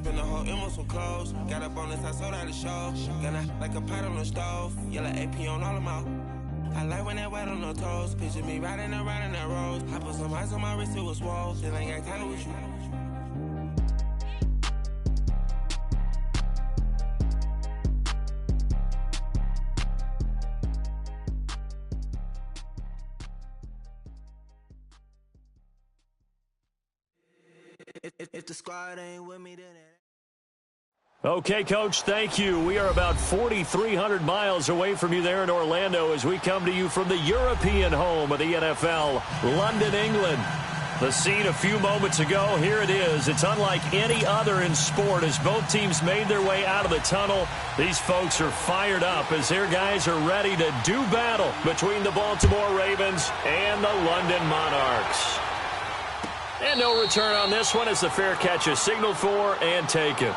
spend the whole M on some clothes. Got up on this, I sold out the show. Gonna like a pot on the stove. Yellow AP on all of my. I like when that wet on the toes. Picture me riding around in that rose. I put some ice on my wrist, it was swole. Still ain't got time with you. If the squad ain't with me, then it... Okay, Coach, thank you. We are about 4,300 miles away from you there in Orlando as we come to you from the European home of the NFL, London, England. The scene a few moments ago, here it is. It's unlike any other in sport as both teams made their way out of the tunnel. These folks are fired up as their guys are ready to do battle between the Baltimore Ravens and the London Monarchs. And no return on this one as the fair catch is signaled for and taken.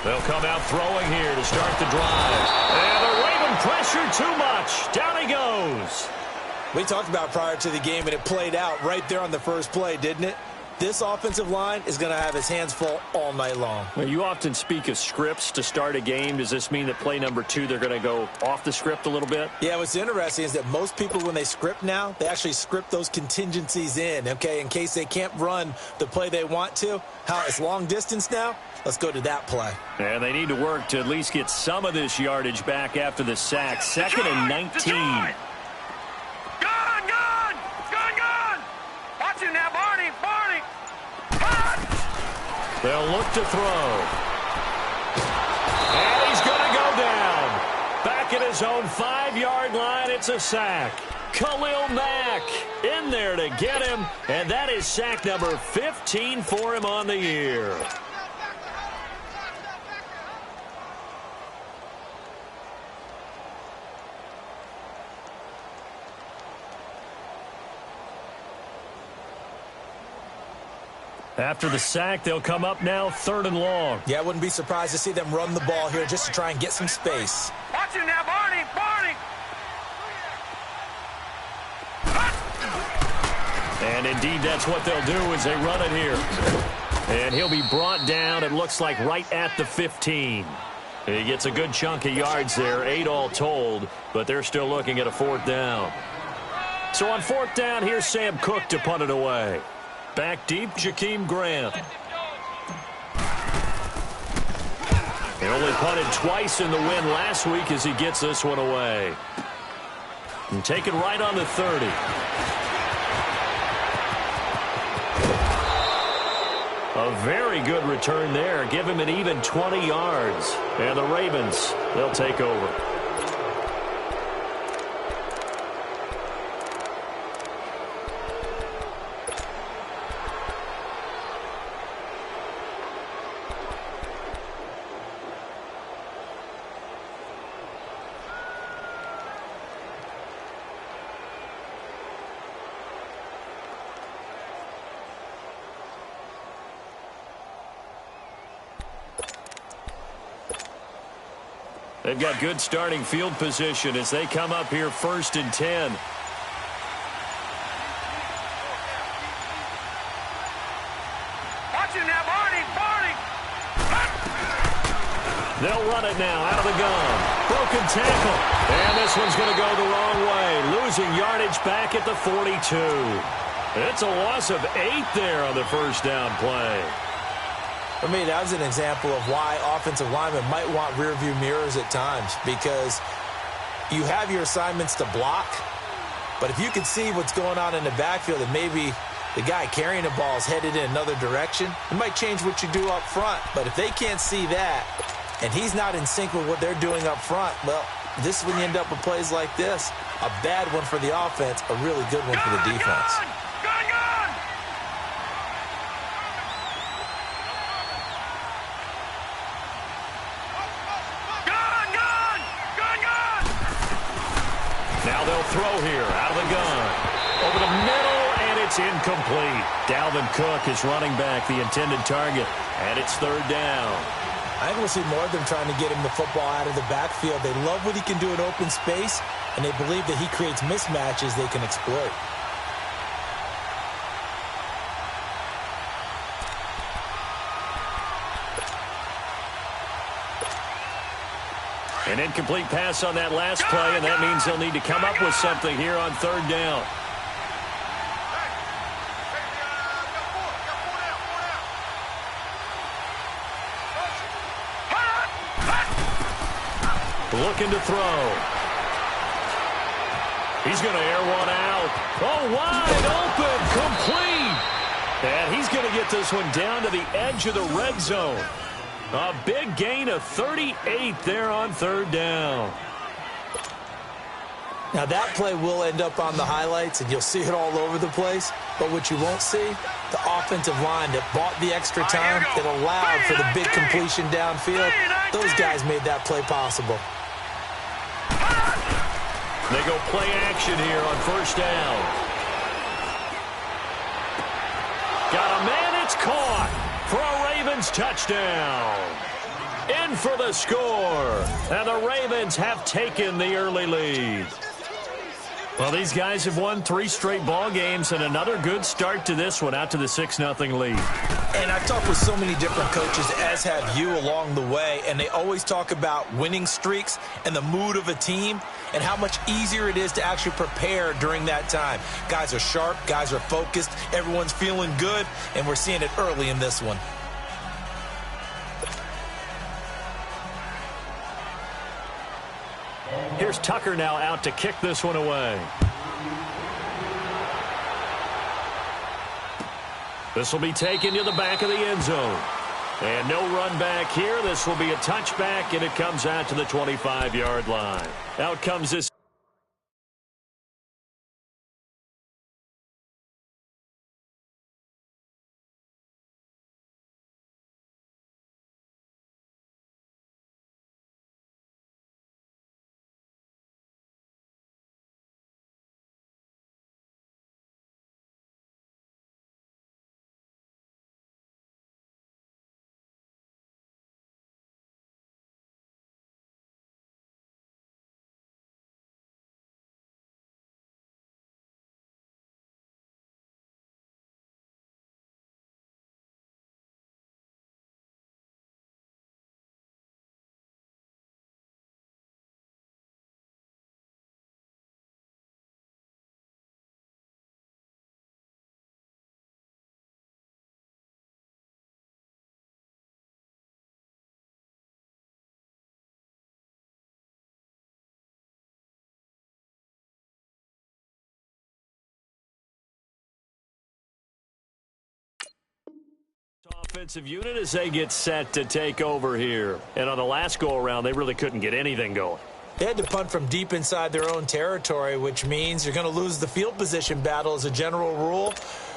They'll come out throwing here to start the drive. And the Raven pressure too much. Down he goes. We talked about prior to the game, and it played out right there on the first play, didn't it? This offensive line is going to have his hands full all night long. Well, you often speak of scripts to start a game. Does this mean that play number 2, they're going to go off the script a little bit? Yeah, what's interesting is that most people, when they script now, they actually script those contingencies in, okay, in case they can't run the play they want to. How it's long distance now? Let's go to that play. And they need to work to at least get some of this yardage back after the sack. Second and 19. Gone! Watch him now, Barney! They'll look to throw. And he's going to go down. Back at his own 5-yard line, it's a sack. Khalil Mack in there to get him, and that is sack number 15 for him on the year. After the sack, they'll come up now 3rd and long. Yeah, I wouldn't be surprised to see them run the ball here just to try and get some space. Watch him now, Barney! And indeed, that's what they'll do as they run it here. And he'll be brought down, it looks like, right at the 15. He gets a good chunk of yards there, 8 all told, but they're still looking at a 4th down. So on 4th down, here's Sam Cook to punt it away. Back deep, Jakeem Grant. He only punted twice in the win last week as he gets this one away. And take it right on the 30. A very good return there. Give him an even 20 yards. And the Ravens, they'll take over. They've got good starting field position as they come up here 1st and 10. Watch him now, Barney! They'll run it now out of the gun. Broken tackle. And this one's going to go the wrong way. Losing yardage back at the 42. It's a loss of 8 there on the first down play. For me, that was an example of why offensive linemen might want rearview mirrors at times, because you have your assignments to block, but if you can see what's going on in the backfield and maybe The guy carrying the ball is headed in another direction. It might change what you do up front, but if they can't see that and he's not in sync with what they're doing up front, well, this is when you end up with plays like this. A bad one for the offense, a really good one for the defense. Now they'll throw here out of the gun. Over the middle, and it's incomplete. Dalvin Cook is running back the intended target, and it's third down. I think we'll see more of them trying to get him the football out of the backfield. They love what he can do in open space, and they believe that he creates mismatches they can exploit. An incomplete pass on that last play, and that means they'll need to come up with something here on third down. Looking to throw. He's going to air one out. Oh, wide open, complete. And he's going to get this one down to the edge of the red zone. A big gain of 38 there on third down. Now that play will end up on the highlights, and you'll see it all over the place. But what you won't see, the offensive line that bought the extra time, that allowed for the big completion downfield. Those guys made that play possible. They go play action here on first down. Got a man, it's caught for a Ravens touchdown. In for the score. And the Ravens have taken the early lead. Well, these guys have won 3 straight ball games, and another good start to this one, out to the 6-0 lead. And I've talked with so many different coaches, as have you, along the way, and they always talk about winning streaks and the mood of a team and how much easier it is to actually prepare during that time. Guys are sharp, guys are focused, everyone's feeling good, and we're seeing it early in this one. Here's Tucker now out to kick this one away. This will be taken to the back of the end zone. And no run back here. This will be a touchback, and it comes out to the 25-yard line. Out comes this. Offensive unit as they get set to take over here. And on the last go-around, they really couldn't get anything going. They had to punt from deep inside their own territory, which means you're going to lose the field position battle as a general rule.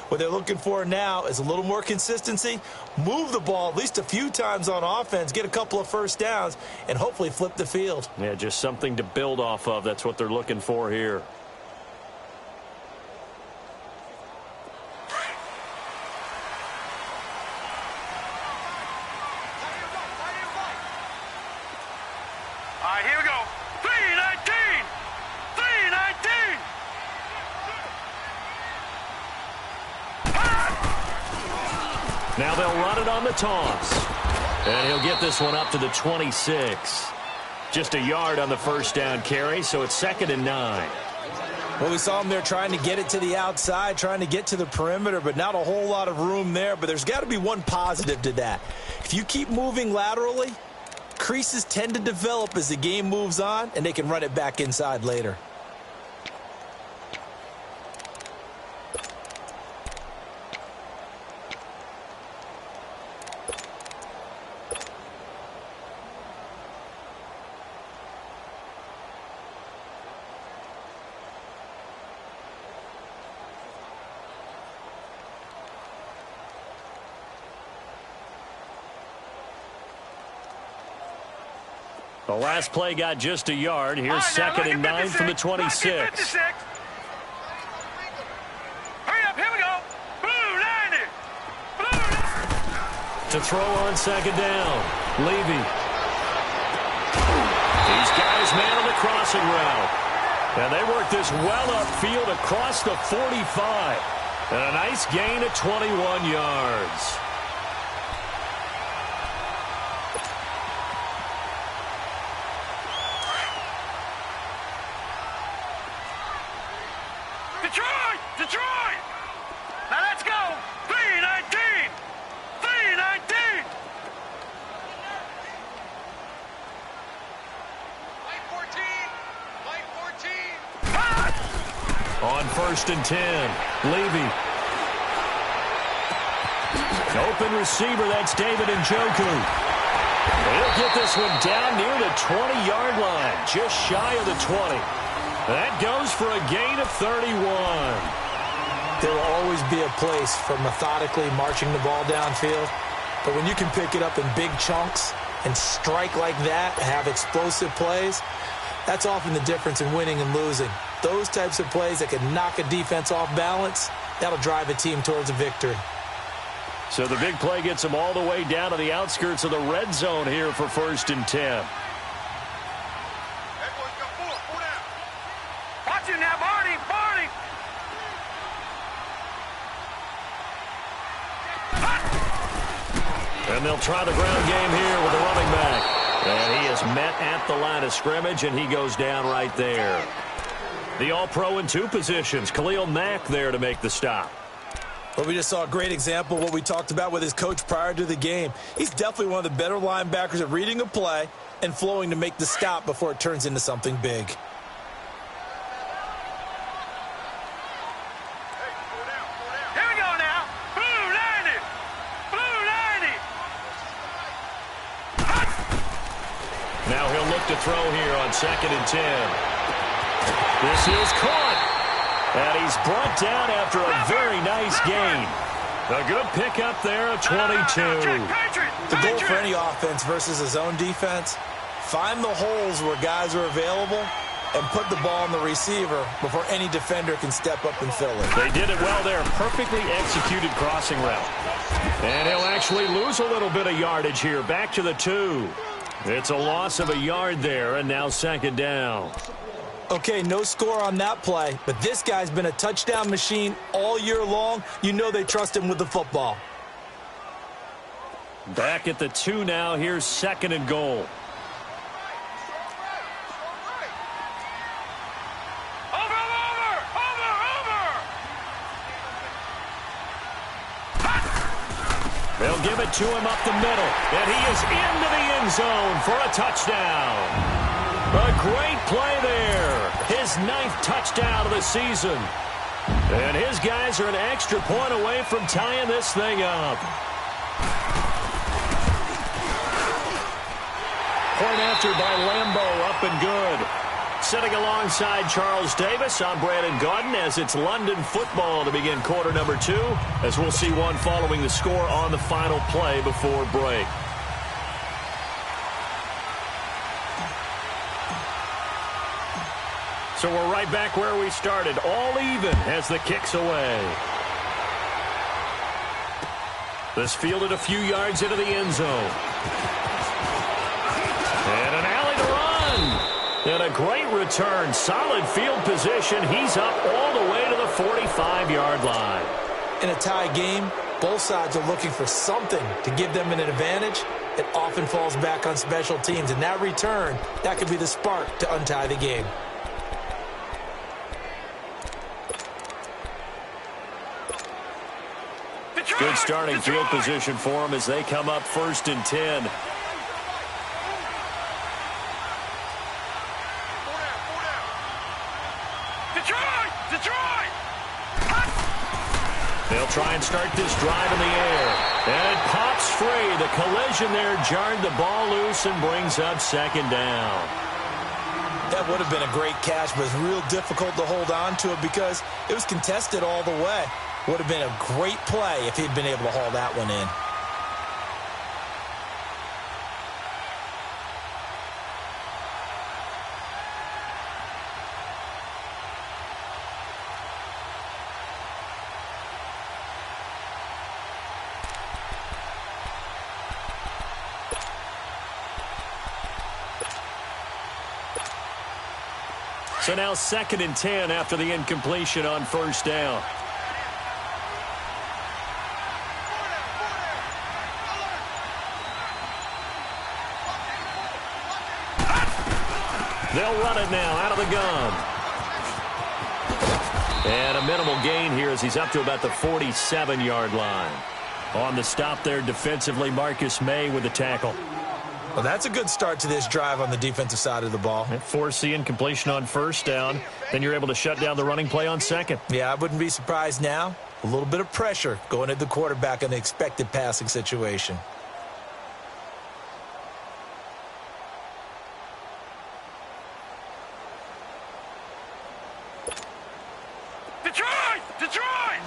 What they're looking for now is a little more consistency, move the ball at least a few times on offense, get a couple of first downs, and hopefully flip the field. Yeah, just something to build off of. That's what they're looking for here. Here we go. 319! 319! Now they'll run it on the toss. And he'll get this one up to the 26. Just a yard on the first down carry, so it's 2nd and 9. Well, we saw him there trying to get it to the outside, trying to get to the perimeter, but not a whole lot of room there. But there's got to be one positive to that. If you keep moving laterally, creases tend to develop as the game moves on, and they can run it back inside later. The last play got just a yard. Here's second and 9 from the 26. Hurry up, here we go. Blue 90. Blue 90. To throw on second down. Levy. These guys man on the crossing route. And they work this well upfield across the 45. And a nice gain of 21 yards. Detroit! Now let's go! 319! 319! Line 14! On first and 10, Levy. Open receiver, that's David Njoku. He'll get this one down near the 20-yard line, just shy of the 20. That goes for a gain of 31. There will always be a place for methodically marching the ball downfield, but when you can pick it up in big chunks and strike like that, have explosive plays, that's often the difference in winning and losing. Those types of plays that can knock a defense off balance, that'll drive a team towards a victory. So the big play gets them all the way down to the outskirts of the red zone here for first and 10. Watch him now, Barney! And they'll try the ground game here with the running back. And he is met at the line of scrimmage, and he goes down right there. The All-Pro in two positions. Khalil Mack there to make the stop. Well, we just saw a great example of what we talked about with his coach prior to the game. He's definitely one of the better linebackers at reading a play and flowing to make the stop before it turns into something big. Here we go now. Blue 90. Blue 90. Now he'll look to throw here on second and 10. This is caught. And he's brought down after a very nice gain. A good pickup there of 22. The goal for any offense versus a zone defense, find the holes where guys are available and put the ball on the receiver before any defender can step up and fill it. They did it well there. Perfectly executed crossing route. And he'll actually lose a little bit of yardage here. Back to the 2. It's a loss of a yard there, and now second down. Okay, no score on that play, but this guy's been a touchdown machine all year long. You know they trust him with the football. Back at the 2 now. Here's second and goal. They'll give it to him up the middle, and he is into the end zone for a touchdown. A great play there. His 9th touchdown of the season. And his guys are an extra point away from tying this thing up. Point after by Lambeau, up and good. Sitting alongside Charles Davis, I'm Brandon Gaudin as it's London football to begin quarter number 2, as we'll see one following the score on the final play before break. So we're right back where we started, all even as the kick's away. This fielded a few yards into the end zone. And an alley to run. And a great return. Solid field position. He's up all the way to the 45-yard line. In a tie game, both sides are looking for something to give them an advantage. It often falls back on special teams. And that return, that could be the spark to untie the game. Good starting field position for them as they come up first and 10. Detroit! They'll try and start this drive in the air. And it pops free. The collision there jarred the ball loose and brings up second down. That would have been a great catch, but it's real difficult to hold on to it because it was contested all the way. Would have been a great play if he'd been able to haul that one in. So now 2nd and 10 after the incompletion on first down. They'll run it now out of the gun. And a minimal gain here as he's up to about the 47-yard line. On the stop there defensively, Marcus May with the tackle. Well, that's a good start to this drive on the defensive side of the ball. Force the incompletion on first down. Then you're able to shut down the running play on second. Yeah, I wouldn't be surprised now. A little bit of pressure going at the quarterback in the expected passing situation. Detroit! Detroit!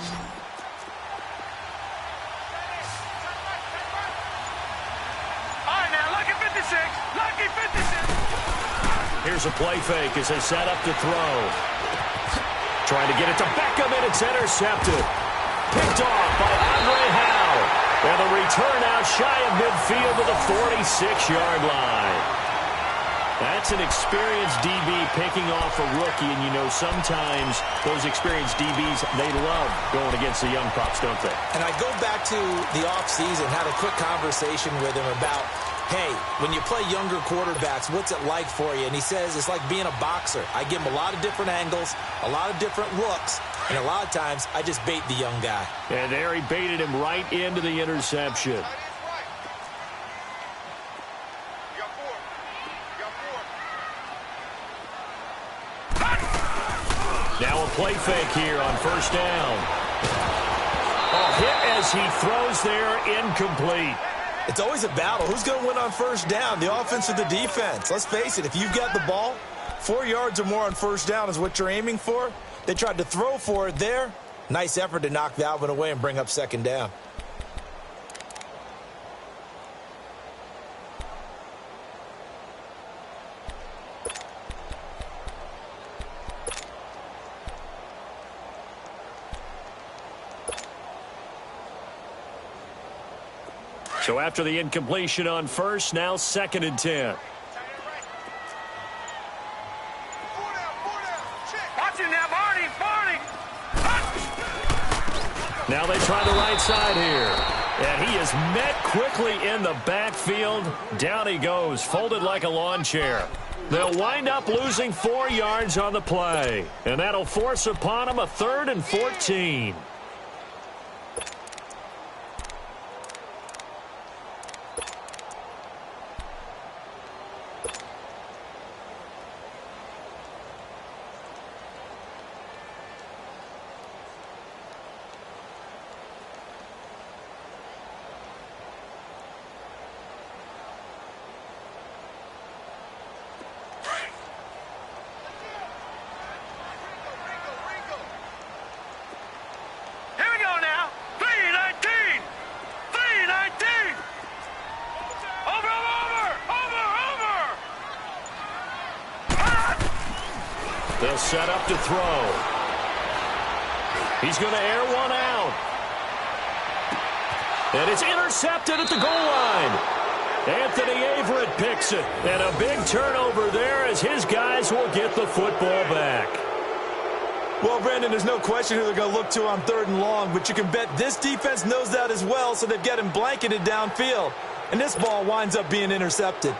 All right, now, lucky 56. Lucky 56. Here's a play fake as they set up to throw. Trying to get it to Beckham, and it's intercepted. Picked off by Andre Howe. And the return out shy of midfield to the 46-yard line. That's an experienced DB picking off a rookie, and you know sometimes those experienced DBs, they love going against the young pups, don't they? And I go back to the offseason, had a quick conversation with him about, hey, when you play younger quarterbacks, what's it like for you? And he says it's like being a boxer. I give him a lot of different angles, a lot of different looks, and a lot of times I just bait the young guy. And there he baited him right into the interception. Now a play fake here on first down. Oh, hit as he throws there, incomplete. It's always a battle. Who's going to win on first down, the offense or the defense? Let's face it, if you've got the ball, 4 yards or more on first down is what you're aiming for. They tried to throw for it there. Nice effort to knock that one away and bring up second down. So after the incompletion on first, now 2nd and 10. Watch it now, Barney, Barney. Now they try the right side here. And he is met quickly in the backfield. Down he goes, folded like a lawn chair. They'll wind up losing 4 yards on the play. And that'll force upon him a 3rd and 14. They'll set up to throw. He's going to air one out. And it's intercepted at the goal line. Anthony Averett picks it. And a big turnover there as his guys will get the football back. Well, Brandon, there's no question who they're going to look to on 3rd and long, but you can bet this defense knows that as well, so they've got him blanketed downfield. And this ball winds up being intercepted.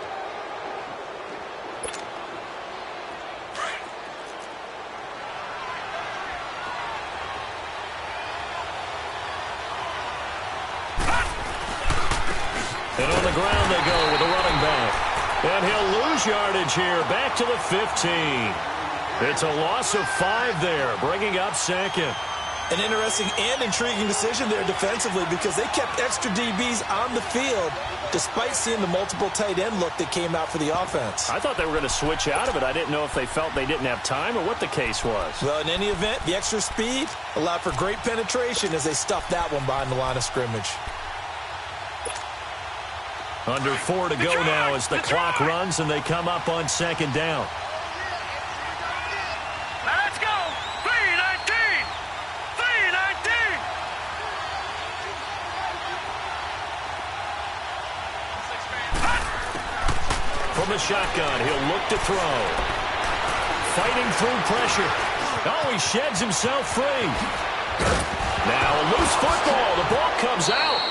And on the ground they go with a running back. And he'll lose yardage here, back to the 15. It's a loss of 5 there, bringing up 2nd. An interesting and intriguing decision there defensively because they kept extra DBs on the field despite seeing the multiple tight end look that came out for the offense. I thought they were going to switch out of it. I didn't know if they felt they didn't have time or what the case was. Well, in any event, the extra speed allowed for great penetration as they stuffed that one behind the line of scrimmage. Under 4 to go now as the clock runs and they come up on 2nd down. Now let's go. 3-19. 3-19. From the shotgun, he'll look to throw. fighting through pressure. Oh, he sheds himself free. Now a loose football. The ball comes out.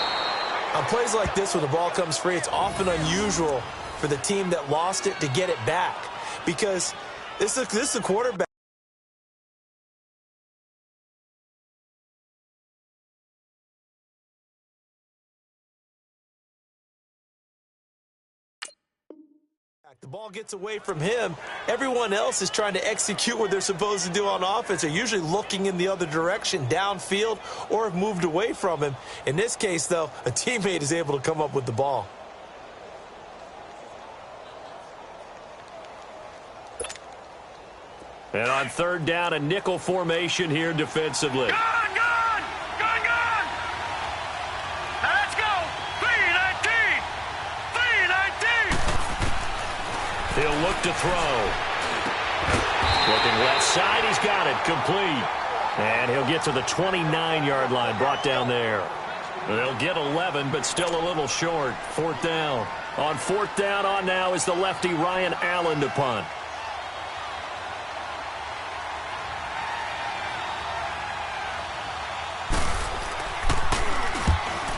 On plays like this where the ball comes free, it's often unusual for the team that lost it to get it back because this is a quarterback. The ball gets away from him. Everyone else is trying to execute what they're supposed to do on offense. They're usually looking in the other direction, downfield, or have moved away from him. In this case, though, a teammate is able to come up with the ball. And on third down, a nickel formation here defensively. Gone! Let's go! 319! 319! He'll look to throw. Looking left side, he's got it. Complete. And he'll get to the 29-yard line, brought down there. They'll get 11, but still a little short. Fourth down. On fourth down on now is the lefty Ryan Allen to punt.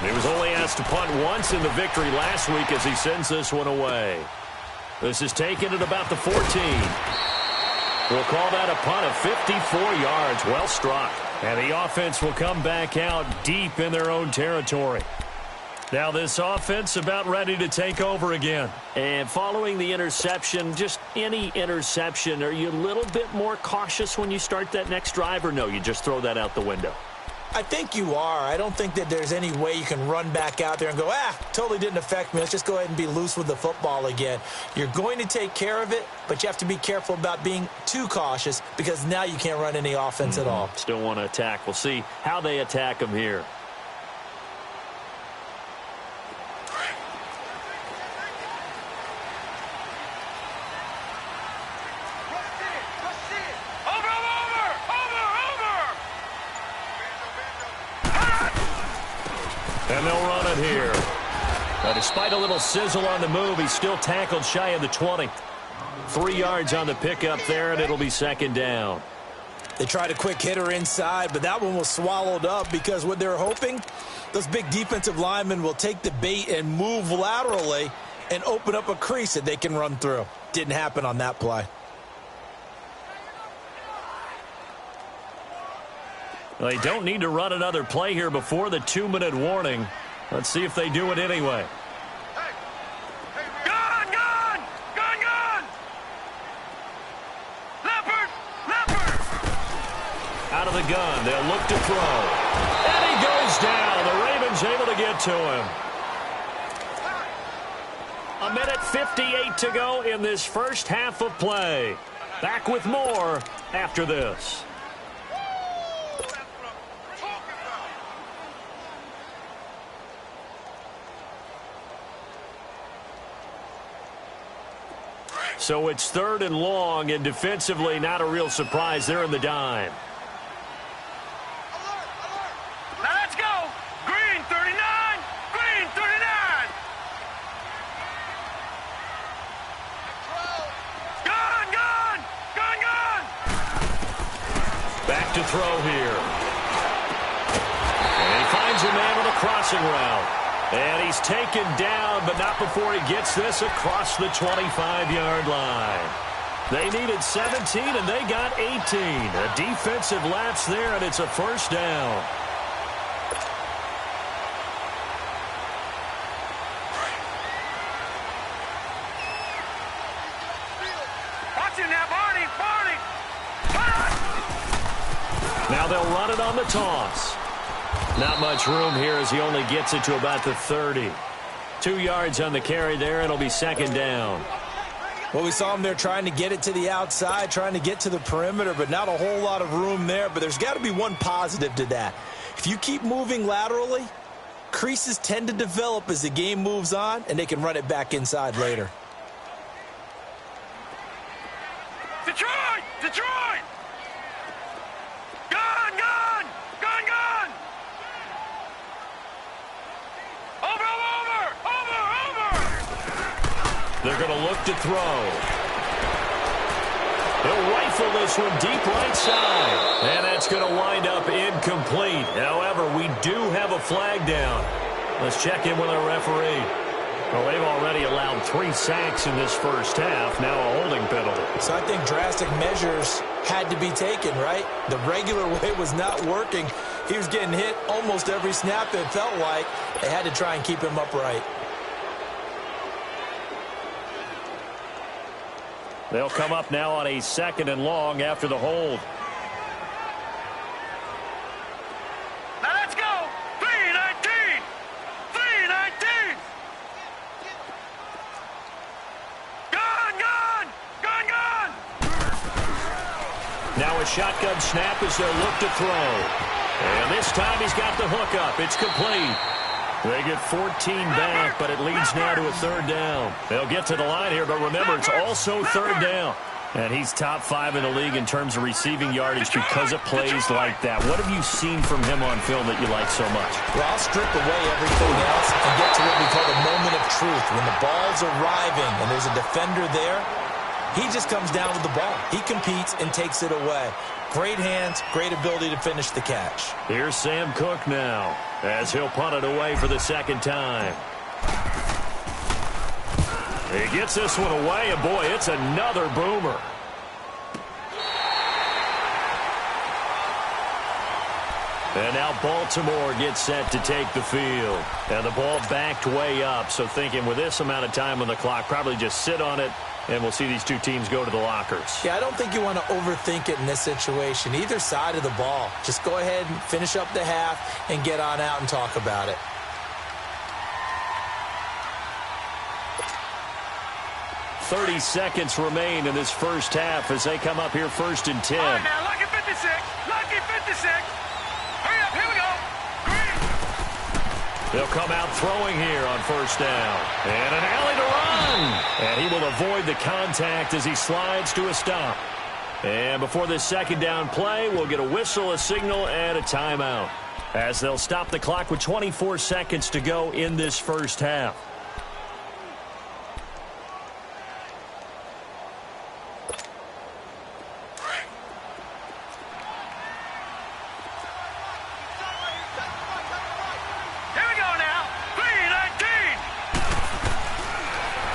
He was only asked to punt once in the victory last week as he sends this one away. This is taken at about the 14. We'll call that a punt of 54 yards. Well struck. And the offense will come back out deep in their own territory. Now this offense about ready to take over again. And following the interception, just any interception, are you a little bit more cautious when you start that next drive, or no, you just throw that out the window? I think you are. I don't think that there's any way you can run back out there and go, totally didn't affect me. Let's just go ahead and be loose with the football again. You're going to take care of it, but you have to be careful about being too cautious because now you can't run any offense at all. Still want to attack. We'll see how they attack them here. And they'll run it here. Despite a little sizzle on the move, he's still tackled shy of the 20. 3 yards on the pickup there, and it'll be second down. They tried a quick hitter inside, but that one was swallowed up because what they're hoping, those big defensive linemen will take the bait and move laterally and open up a crease that they can run through. Didn't happen on that play. They don't need to run another play here before the 2-minute warning. Let's see if they do it anyway. Gone! Leopard! Out of the gun, they'll look to throw. And he goes down. The Ravens able to get to him. 1:58 to go in this first half of play. Back with more after this. So it's third and long, and defensively, not a real surprise. They're in the dime. Let's go! Green 39! Green 39! Gone! Back to throw here. And he finds a man with a crossing route. And he's taken down, but not before he gets this across the 25-yard line. They needed 17, and they got 18. A defensive lapse there, and it's a first down. Watching that, Barney! Now they'll run it on the toss. Not much room here as he only gets it to about the 30. 2 yards on the carry there. It'll be second down. Well, we saw him there trying to get it to the outside, trying to get to the perimeter, but not a whole lot of room there. But there's got to be one positive to that. If you keep moving laterally, creases tend to develop as the game moves on, and they can run it back inside later. Detroit! Gone! Over! They're going to look to throw. He'll rifle this one deep right side. And that's going to wind up incomplete. However, we do have a flag down. Let's check in with our referee. Well, they've already allowed 3 sacks in this first half. Now a holding penalty. So I think drastic measures had to be taken, right? The regular way was not working. He was getting hit almost every snap, it felt like. They had to try and keep him upright. They'll come up now on a 2nd and long after the hold. Now let's go. 3-19. 3-19. Gone. Now a shotgun snap as they'll look to throw. And this time he's got the hook up. It's complete. They get 14 back, but it leads now to a 3rd down. They'll get to the line here, but remember, it's also 3rd down. And he's top 5 in the league in terms of receiving yardage because of plays like that. What have you seen from him on film that you like so much? Well, I'll strip away everything else and get to what we call the moment of truth. When the ball's arriving and there's a defender there, he just comes down with the ball. He competes and takes it away. Great hands, great ability to finish the catch. Here's Sam Cook now as he'll punt it away for the 2nd time. He gets this one away, and boy, it's another boomer. And now Baltimore gets set to take the field. And the ball backed way up, so thinking with this amount of time on the clock, probably just sit on it, and we'll see these two teams go to the lockers. Yeah, I don't think you want to overthink it in this situation. Either side of the ball. Just go ahead and finish up the half and get on out and talk about it. "30 seconds remain in this first half as they come up here 1st and 10. All right, now, lucky 56. Lucky 56. Hurry up, here we go. They'll come out throwing here on 1st down. And an alley to run. And he will avoid the contact as he slides to a stop. And before this 2nd down play, we'll get a whistle, a signal, and a timeout, as they'll stop the clock with 24 seconds to go in this first half.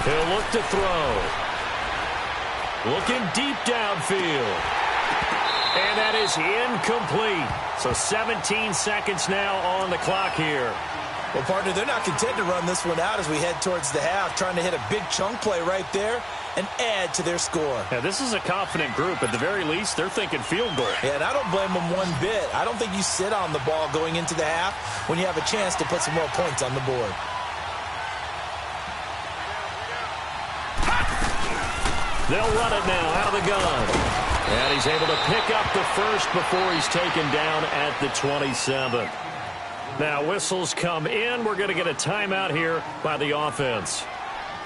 He'll look to throw. Looking deep downfield. And that is incomplete. So 17 seconds now on the clock here. Well, partner, they're not content to run this one out as we head towards the half, trying to hit a big chunk play right there and add to their score. Yeah, this is a confident group. At the very least, they're thinking field goal. Yeah, and I don't blame them one bit. I don't think you sit on the ball going into the half when you have a chance to put some more points on the board. They'll run it now out of the gun. And he's able to pick up the first before he's taken down at the 27. Now whistles come in. We're going to get a timeout here by the offense,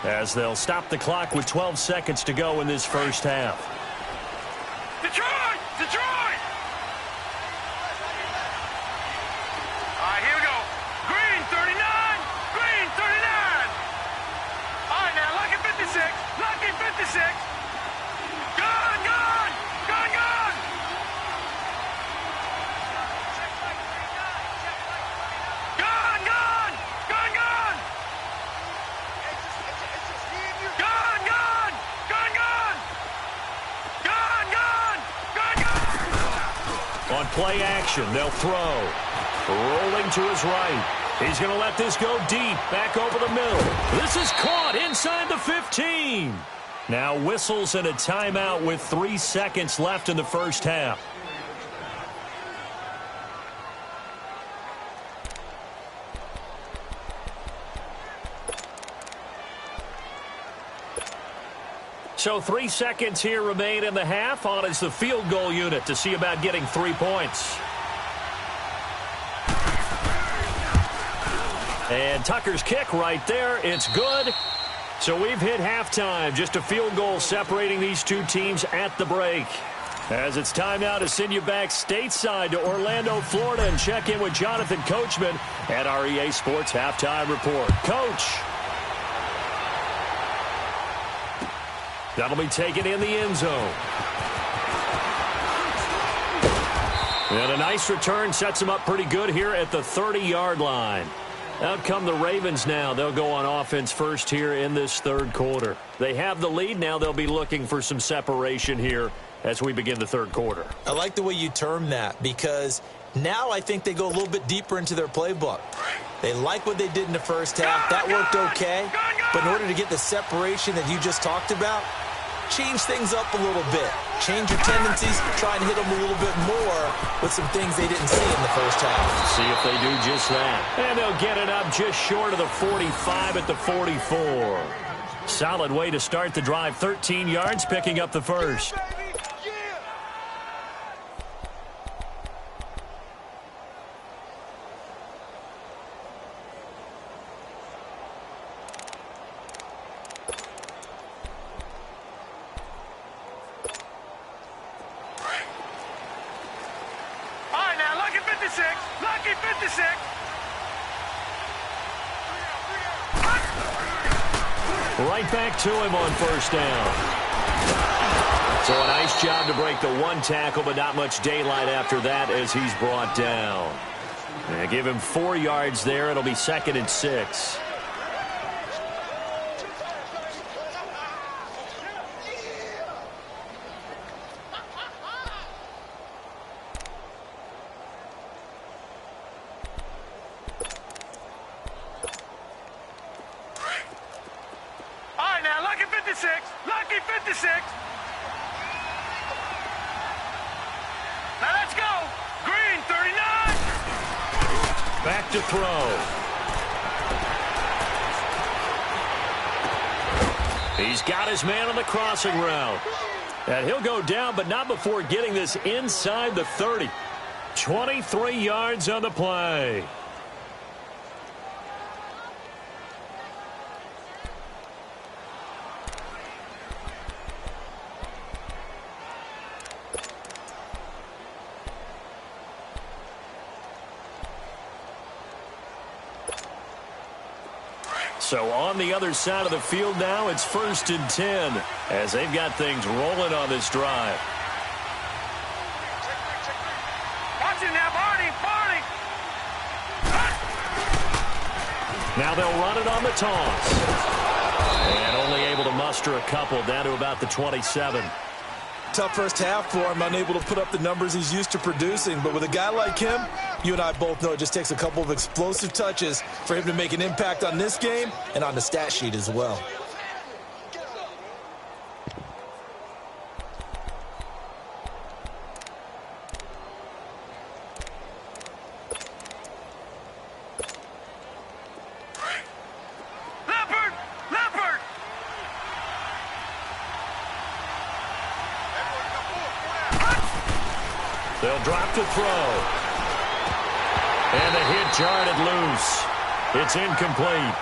as they'll stop the clock with 12 seconds to go in this first half. Detroit! Detroit! All right, here we go. Green 39. Green 39. All right, now, lucky 56. Lucky 56. Gun, gun! Gun, gun! Gun, gun! Gun, gun! Gun, gun! Gun, gun! Gun, gun! Gun, gun! On play action, they'll throw. Rolling to his right. He's going to let this go deep, back over the middle. This is caught inside the 15. Now whistles and a timeout with 3 seconds left in the first half. So 3 seconds here remain in the half. On is the field goal unit to see about getting 3 points. And Tucker's kick right there. It's good. So we've hit halftime. Just a field goal separating these two teams at the break. As it's time now to send you back stateside to Orlando, Florida, and check in with Jonathan Coachman at our EA Sports Halftime Report. Coach. That'll be taken in the end zone. And a nice return sets him up pretty good here at the 30-yard line. Out come the Ravens now. They'll go on offense first here in this third quarter. They have the lead. Now they'll be looking for some separation here as we begin the third quarter. I like the way you term that, because now I think they go a little bit deeper into their playbook. They like what they did in the first half. That worked okay. But in order to get the separation that you just talked about, change things up a little bit. Change your tendencies, try and hit them a little bit more with some things they didn't see in the first half. See if they do just that. And they'll get it up just short of the 45 at the 44. Solid way to start the drive. 13 yards, picking up the first. Lucky 56. Right back to him on first down. So a nice job to break the one tackle, but not much daylight after that as he's brought down. And give him 4 yards there. It'll be 2nd and 6. Lucky 56. Now let's go. Green 39. Back to throw. He's got his man on the crossing route. And he'll go down, but not before getting this inside the 30. 23 yards on the play. So on the other side of the field now, it's 1st and 10 as they've got things rolling on this drive. Watch it now, Barney. Now they'll run it on the toss. And only able to muster a couple down to about the 27. Tough first half for him, unable to put up the numbers he's used to producing. But with a guy like him, you and I both know it just takes a couple of explosive touches for him to make an impact on this game and on the stat sheet as well. They'll drop to throw. And the hit jarred it loose. It's incomplete.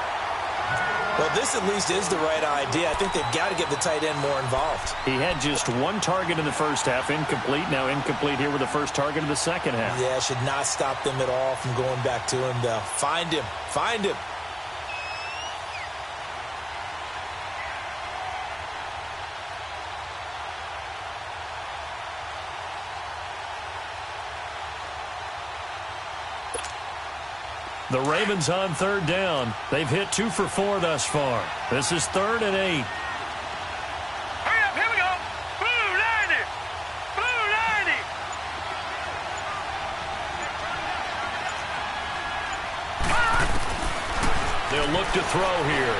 Well, this at least is the right idea. I think they've got to get the tight end more involved. He had just one target in the first half, incomplete. Now incomplete here with the first target of the second half. Yeah, should not stop them at all from going back to him, though. Find him. Find him. The Ravens on 3rd down. They've hit 2 for 4 thus far. This is 3rd and 8. Hurry up, here we go. Blue 90. Blue 90. They'll look to throw here.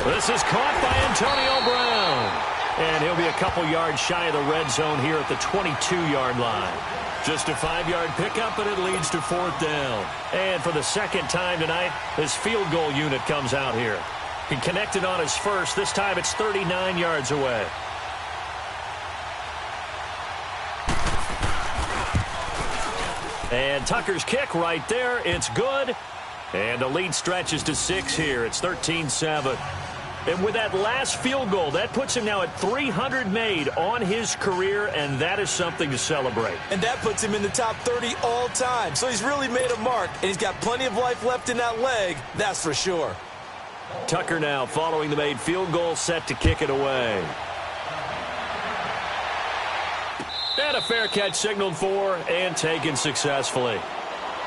This is caught by Antonio Brown. And he'll be a couple yards shy of the red zone here at the 22-yard line. Just a 5-yard pickup, and it leads to 4th down. And for the second time tonight, his field goal unit comes out here. He connected on his first. This time it's 39 yards away. And Tucker's kick right there. It's good. And the lead stretches to 6 here. It's 13-7. And with that last field goal, that puts him now at 300 made on his career, and that is something to celebrate. And that puts him in the top 30 all time. So he's really made a mark, and he's got plenty of life left in that leg, that's for sure. Tucker now following the made field goal, set to kick it away. And a fair catch signaled for and taken successfully.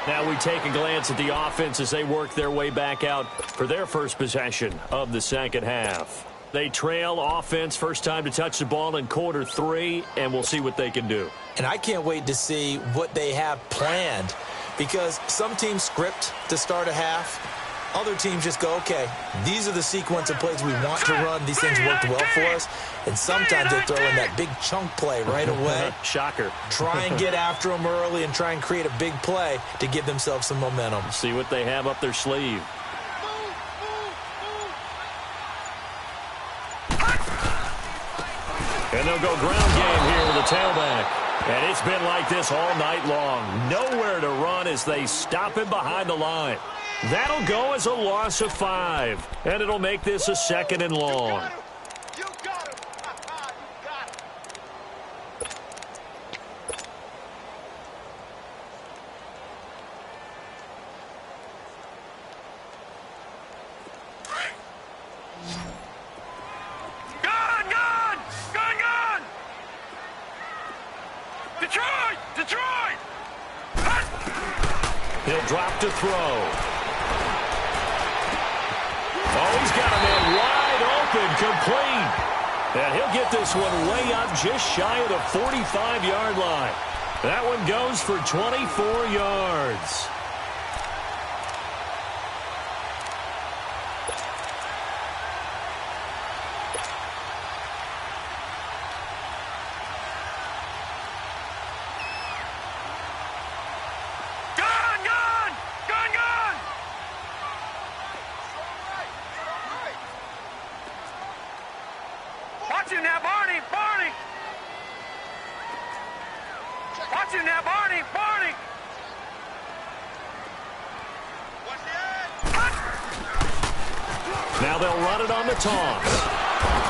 Now we take a glance at the offense as they work their way back out for their first possession of the second half. They trail offense first time to touch the ball in quarter 3, and we'll see what they can do. And I can't wait to see what they have planned, because some teams script to start a half. Other teams just go, okay, these are the sequence of plays we want to run. These things worked well for us. And sometimes they throw in that big chunk play right away. Shocker. Try and get after them early and try and create a big play to give themselves some momentum. See what they have up their sleeve. And they'll go ground game here with a tailback. And it's been like this all night long. Nowhere to run as they stop him behind the line. That'll go as a loss of 5. And it'll make this a 2nd and long. You got him. You got him. Gun! Detroit! He'll drop to throw. Oh, he's got a man wide open, complete. And he'll get this one way up just shy of the 45-yard line. That one goes for 24 yards. Watch him now, Barney! Watch him now, Barney! Now they'll run it on the toss.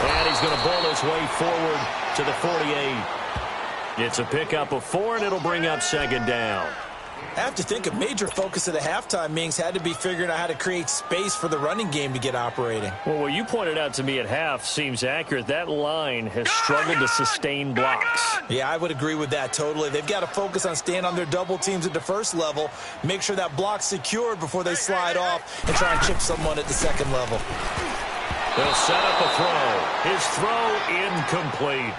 And he's going to bowl his way forward to the 48. It's a pickup of 4, and it'll bring up 2nd down. I have to think a major focus of the halftime meetings had to be figuring out how to create space for the running game to get operating. Well, what you pointed out to me at half seems accurate. That line has struggled to sustain blocks. Yeah, I would agree with that totally. They've got to focus on staying on their double teams at the first level, make sure that block's secured before they slide off and try and chip someone at the second level. They'll set up a throw. His throw incomplete.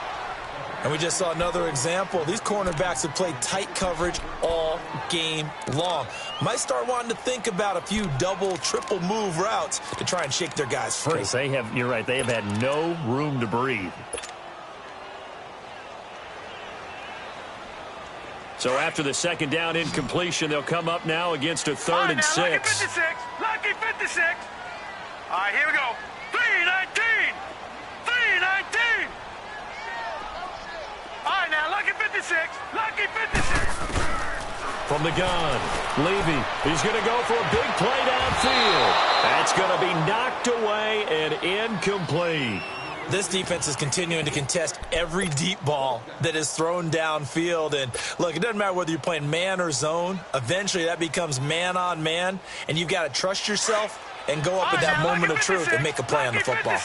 And we just saw another example. These cornerbacks have played tight coverage all game long. Might start wanting to think about a few double, triple move routes to try and shake their guys free. You're right, they have had no room to breathe. So after the 2nd down incompletion, they'll come up now against a 3rd and 6. Lucky 56. All right, here we go. 3-19. All right, now, Lucky 56. From the gun, Levy, he's going to go for a big play downfield. That's going to be knocked away and incomplete. This defense is continuing to contest every deep ball that is thrown downfield. And, look, it doesn't matter whether you're playing man or zone. Eventually, that becomes man-on-man, and you've got to trust yourself and go up at that moment of truth and make a play on the football.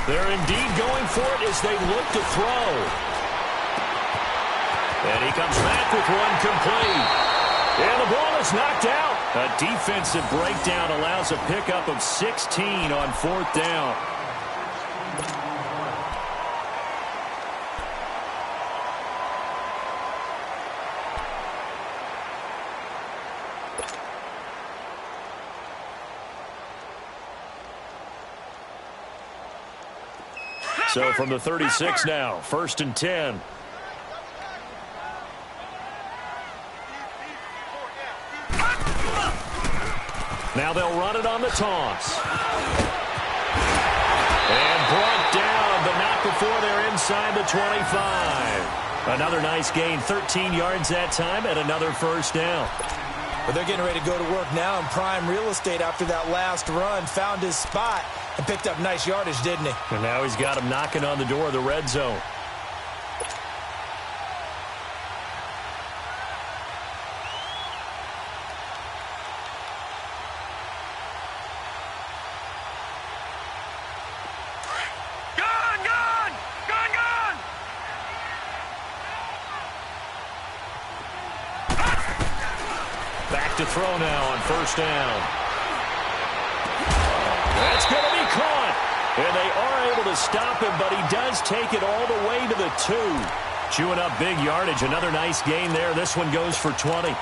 They're indeed going for it as they look to throw. And he comes back with one complete. And the ball is knocked out. A defensive breakdown allows a pickup of 16 on 4th down. So from the 36 now, 1st and 10. Now they'll run it on the toss. And brought down, but not before they're inside the 25. Another nice gain, 13 yards that time, and another 1st down. But they're getting ready to go to work now in prime real estate after that last run. Found his spot and picked up nice yardage, didn't he? And now he's got him knocking on the door of the red zone. Back to throw now on first down. That's going to be caught. And they are able to stop him, but he does take it all the way to the 2. Chewing up big yardage. Another nice gain there. This one goes for 20.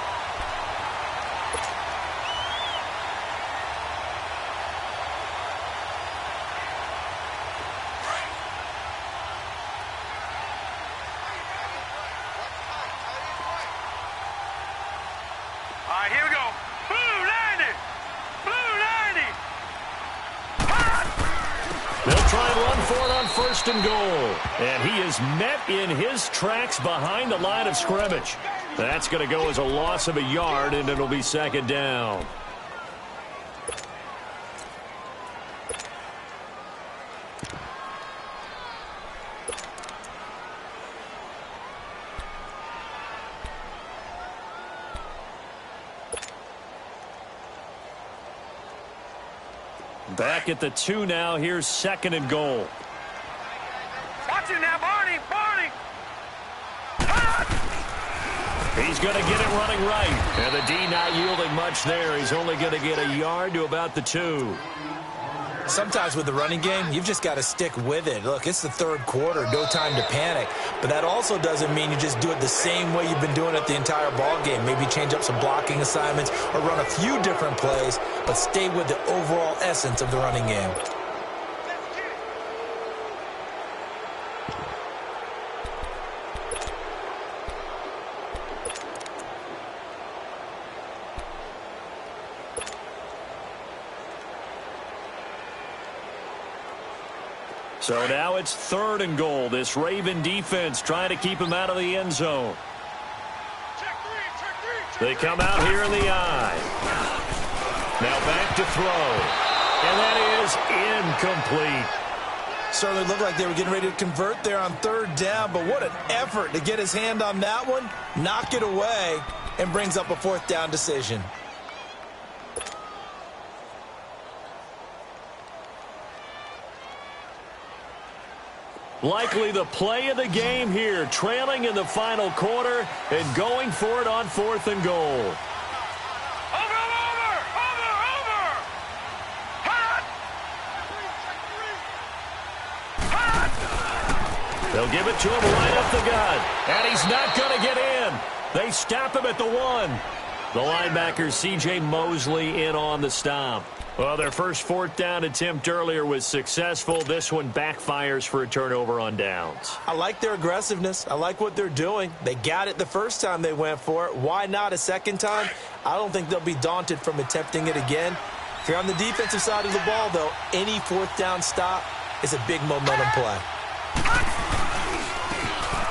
Here we go. Blue 90. Blue 90. They'll try and run for it on first and goal. And he is met in his tracks behind the line of scrimmage. That's going to go as a loss of a yard, and it'll be second down. Back at the 2 now. Here's second and goal. Watch it now, Barney. Barney. He's going to get it running right. And the D not yielding much there. He's only going to get a yard to about the 2. Sometimes with the running game, you've just got to stick with it. Look, it's the third quarter, no time to panic. But that also doesn't mean you just do it the same way you've been doing it the entire ball game. Maybe change up some blocking assignments or run a few different plays, but stay with the overall essence of the running game. So now it's third and goal. This Raven defense trying to keep him out of the end zone. They come out here in the eye. Now back to throw. And that is incomplete. Certainly looked like they were getting ready to convert there on third down, but what an effort to get his hand on that one, knock it away, and brings up a fourth down decision. Likely the play of the game here, trailing in the final quarter and going for it on fourth and goal. Over. Hot. Hot. They'll give it to him right up the gut. And he's not going to get in. They stop him at the 1. The linebacker, C.J. Mosley, in on the stop. Well, their first fourth down attempt earlier was successful. This one backfires for a turnover on downs. I like their aggressiveness. I like what they're doing. They got it the first time they went for it. Why not a second time? I don't think they'll be daunted from attempting it again. If you're on the defensive side of the ball, though, any fourth down stop is a big momentum play.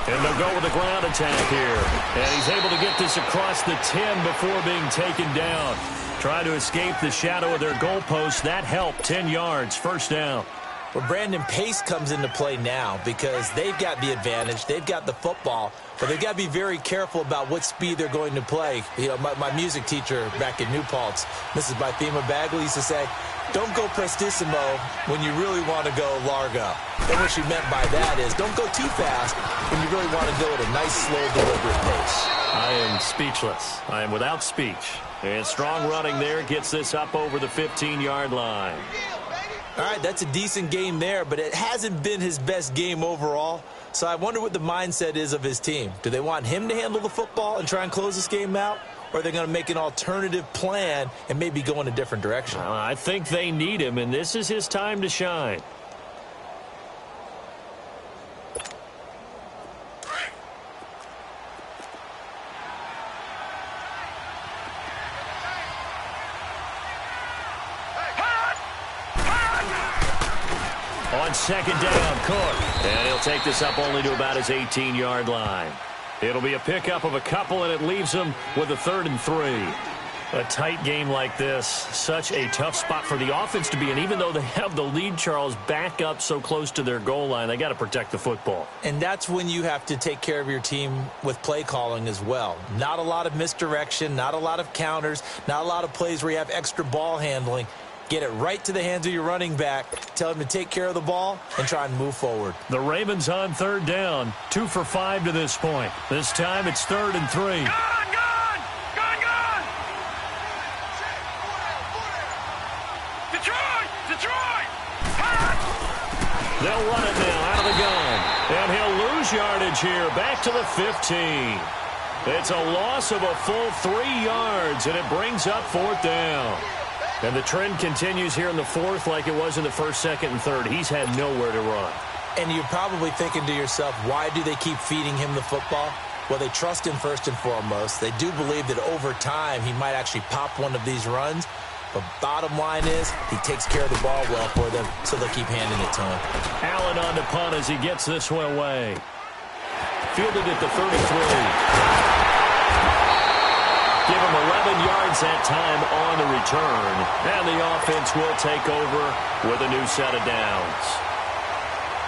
And they'll go with the ground attack here. And he's able to get this across the 10 before being taken down. Trying to escape the shadow of their goalpost. That helped. 10 yards. First down. Well, Brandon, pace comes into play now because they've got the advantage. They've got the football, but they've got to be very careful about what speed they're going to play. You know, my music teacher back in New Paltz, Mrs. Bythema Bagley, used to say, don't go prestissimo when you really want to go largo. And what she meant by that is don't go too fast when you really want to go at a nice, slow, deliberate pace. I am speechless. I am without speech. And strong running there gets this up over the 15-yard line. All right, that's a decent game there, but it hasn't been his best game overall. So I wonder what the mindset is of his team. Do they want him to handle the football and try and close this game out? Or are they going to make an alternative plan and maybe go in a different direction? I think they need him, and this is his time to shine. On second down, Cook. And he'll take this up only to about his 18-yard line. It'll be a pickup of a couple, and it leaves him with a 3rd and 3. A tight game like this, such a tough spot for the offense to be in. Even though they have the lead, Charles, back up so close to their goal line, they got to protect the football. And that's when you have to take care of your team with play calling as well. Not a lot of misdirection, not a lot of counters, not a lot of plays where you have extra ball handling. Get it right to the hands of your running back. Tell him to take care of the ball and try and move forward. The Ravens on 3rd down. 2 for 5 to this point. This time it's 3rd and 3. Gone! yardage here, back to the 15. It's a loss of a full 3 yards, and it brings up 4th down. And the trend continues here in the 4th like it was in the 1st, 2nd, and 3rd. He's had nowhere to run. And you're probably thinking to yourself, why do they keep feeding him the football? Well, they trust him first and foremost. They do believe that over time he might actually pop one of these runs. But bottom line is he takes care of the ball well for them, so they'll keep handing it to him. Allen on to punt as he gets this one away. Fielded at the 33. Give him 11 yards that time on the return. And the offense will take over with a new set of downs.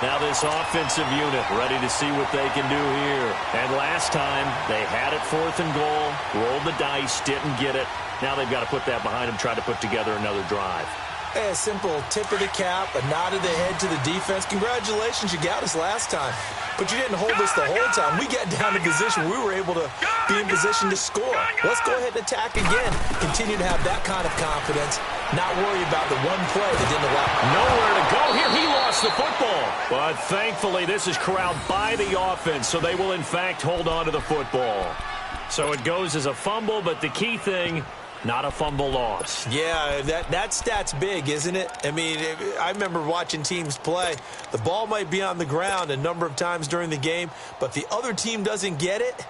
Now this offensive unit ready to see what they can do here. And last time they had it 4th and goal, rolled the dice, didn't get it. Now they've got to put that behind them, try to put together another drive. A simple tip of the cap, a nod of the head to the defense. Congratulations, you got us last time. But you didn't hold us the whole time. We got down to position. We were able to be in position to score. Let's go ahead and attack again. Continue to have that kind of confidence. Not worry about the one play that didn't allow. Nowhere to go here. He lost the football. But thankfully, this is corralled by the offense, so they will, in fact, hold on to the football. So it goes as a fumble, but the key thing, not a fumble loss. Yeah, that stat's big, isn't it? I mean, I remember watching teams play. The ball might be on the ground a number of times during the game, but the other team doesn't get it.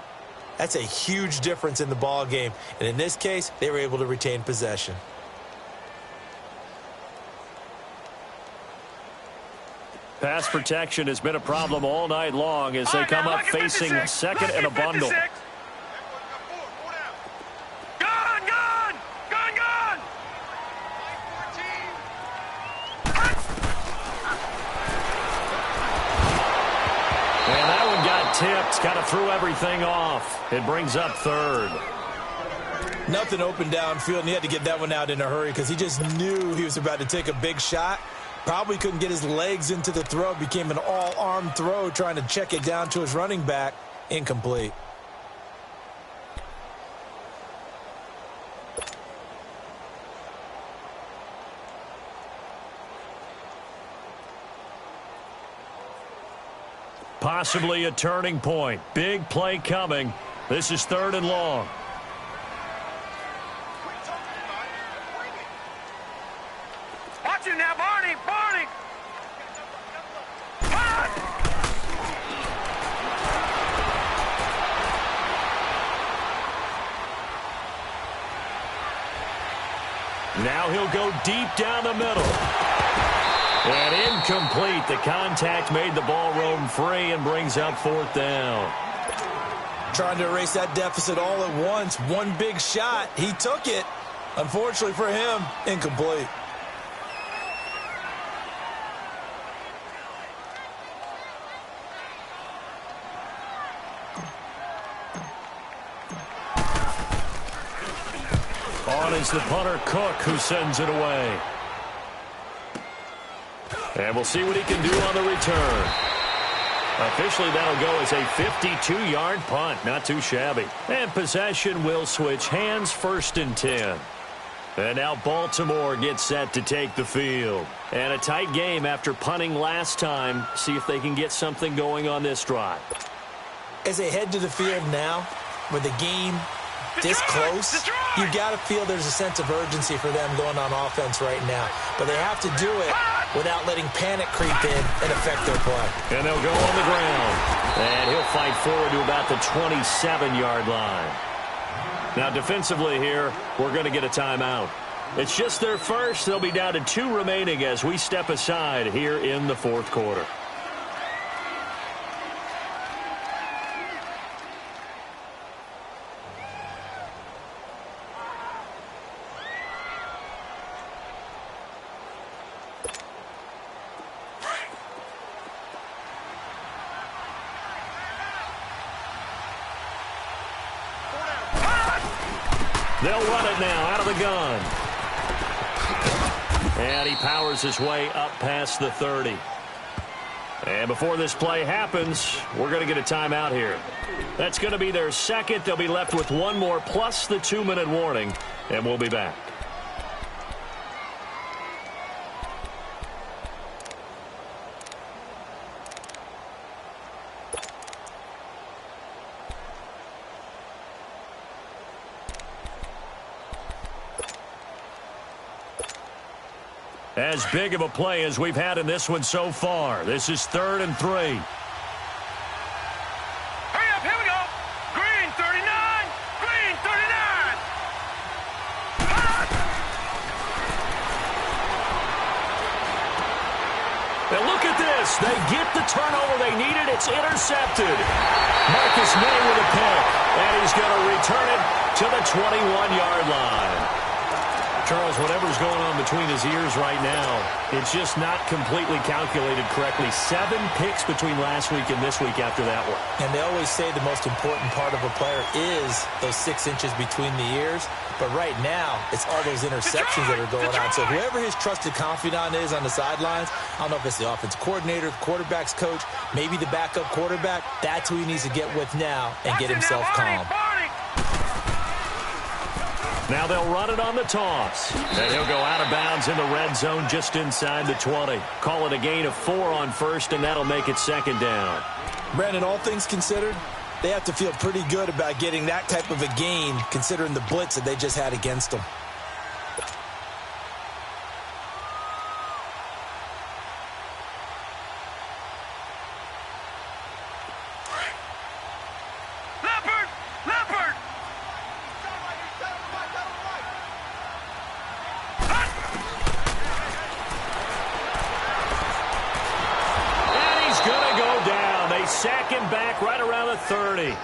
That's a huge difference in the ball game. And in this case, they were able to retain possession. Pass protection has been a problem all night long as they come up facing 2nd and a bundle. Tipped, kind of threw everything off. It brings up 3rd. Nothing open downfield, and he had to get that one out in a hurry because he just knew he was about to take a big shot. Probably couldn't get his legs into the throw. Became an all-arm throw trying to check it down to his running back. Incomplete. Possibly a turning point. Big play coming. This is 3rd and long. Watch him now, Barney! Barney! Now he'll go deep down the middle. And incomplete. The contact made the ball roam free and brings up 4th down. Trying to erase that deficit all at once. One big shot. He took it. Unfortunately for him, incomplete. On is the punter, Cook, who sends it away. And we'll see what he can do on the return. Officially, that'll go as a 52-yard punt. Not too shabby. And possession will switch hands, 1st and 10. And now Baltimore gets set to take the field. And a tight game after punting last time. See if they can get something going on this drive. As they head to the field now, with the game this close, you got to feel there's a sense of urgency for them going on offense right now. But they have to do it without letting panic creep in and affect their play. And they'll go on the ground. And he'll fight forward to about the 27-yard line. Now, defensively here, we're going to get a timeout. It's just their first. They'll be down to 2 remaining as we step aside here in the 4th quarter. They'll run it now out of the gun. And he powers his way up past the 30. And before this play happens, we're going to get a timeout here. That's going to be their second. They'll be left with 1 more plus the 2-minute warning, and we'll be back. as big of a play as we've had in this one so far. This is 3rd and 3. Hurry up, here we go. Green 39, green 39. And look at this. They get the turnover they needed. It's intercepted. Marcus May with a pick, and he's going to return it to the 21-yard line. Charles, whatever's going on between his ears right now, it's just not completely calculated correctly. 7 picks between last week and this week after that one. And they always say the most important part of a player is those 6 inches between the ears. But right now, it's all those interceptions that are going on. So whoever his trusted confidant is on the sidelines, I don't know if it's the offensive coordinator, the quarterback's coach, maybe the backup quarterback, that's who he needs to get with now and get himself calm. Now they'll run it on the toss. And he'll go out of bounds in the red zone just inside the 20. Call it a gain of 4 on first, and that'll make it 2nd down. Brandon, all things considered, they have to feel pretty good about getting that type of a gain considering the blitz that they just had against them. Sack him back right around the 30.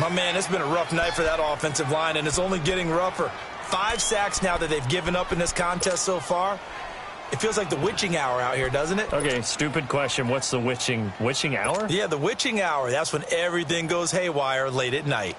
My man, it's been a rough night for that offensive line, and it's only getting rougher. 5 sacks now that they've given up in this contest so far. It feels like the witching hour out here, doesn't it? Okay, stupid question. What's the witching hour? Yeah, the witching hour. That's when everything goes haywire late at night.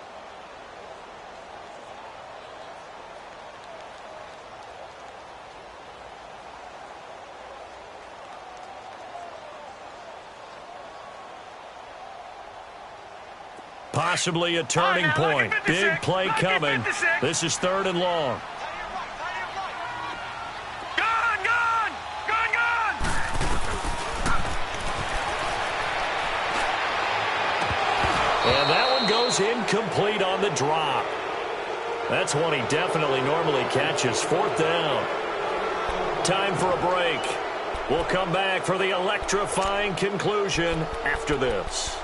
Possibly a turning point. Big play coming. This is 3rd and long. And that one goes incomplete on the drop. That's one he definitely normally catches. 4th down. Time for a break. We'll come back for the electrifying conclusion after this.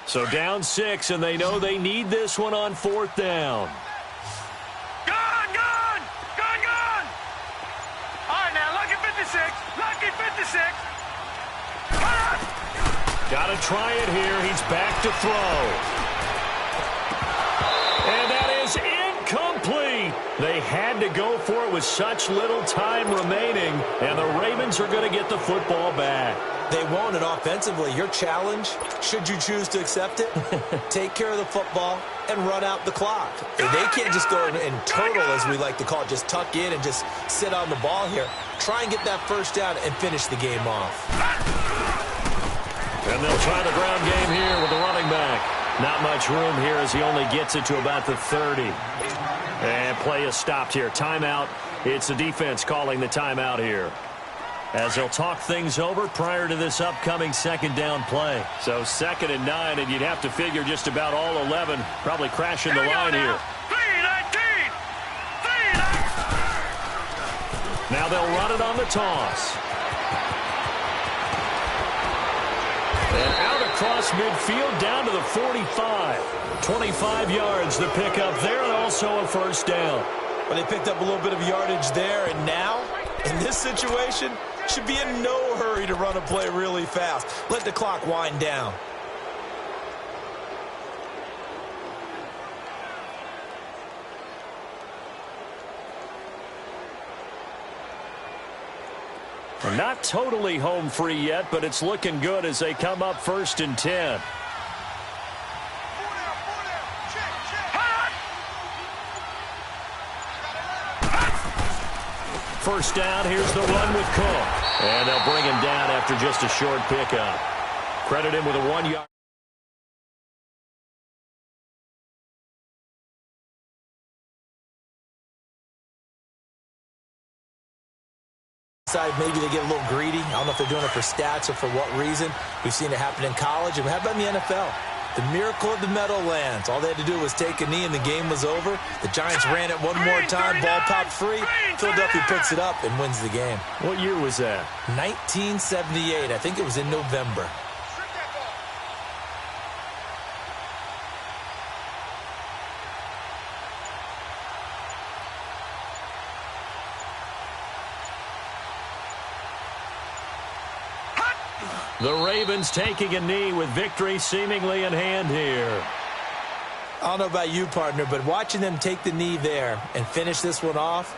So down 6, and they know they need this one on 4th down. Gone! All right, now, lucky 56. Got to try it here. He's back to throw. And that is incomplete. They had to go for it with such little time remaining, and the Ravens are going to get the football back. They won't, and offensively, your challenge, should you choose to accept it, take care of the football and run out the clock. They can't just go and turtle, as we like to call it, just tuck in and just sit on the ball here. Try and get that 1st down and finish the game off. And they'll try the ground game here with the running back. Not much room here as he only gets it to about the 30. And play is stopped here. Timeout. It's the defense calling the timeout here, as they'll talk things over prior to this upcoming 2nd down play. So 2nd and 9, and you'd have to figure just about all 11 probably crashing the line here. 319! Now they'll run it on the toss. And out across midfield down to the 45. 25 yards to pick up there, and also a 1st down. Well, they picked up a little bit of yardage there, and now, in this situation, should be in no hurry to run a play really fast. Let the clock wind down. We're not totally home free yet, but it's looking good as they come up 1st and 10. First down, here's the run with Cook. And they'll bring him down after just a short pickup. Credit him with a 1-yard. side, maybe they get a little greedy. I don't know if they're doing it for stats or for what reason. We've seen it happen in college. And how about in the NFL? The miracle of the Meadowlands. All they had to do was take a knee and the game was over. The Giants ran it one more time. Ball popped free. Philadelphia picks it up and wins the game. What year was that? 1978. I think it was in November. The Ravens taking a knee with victory seemingly in hand here. I don't know about you, partner, but watching them take the knee there and finish this one off,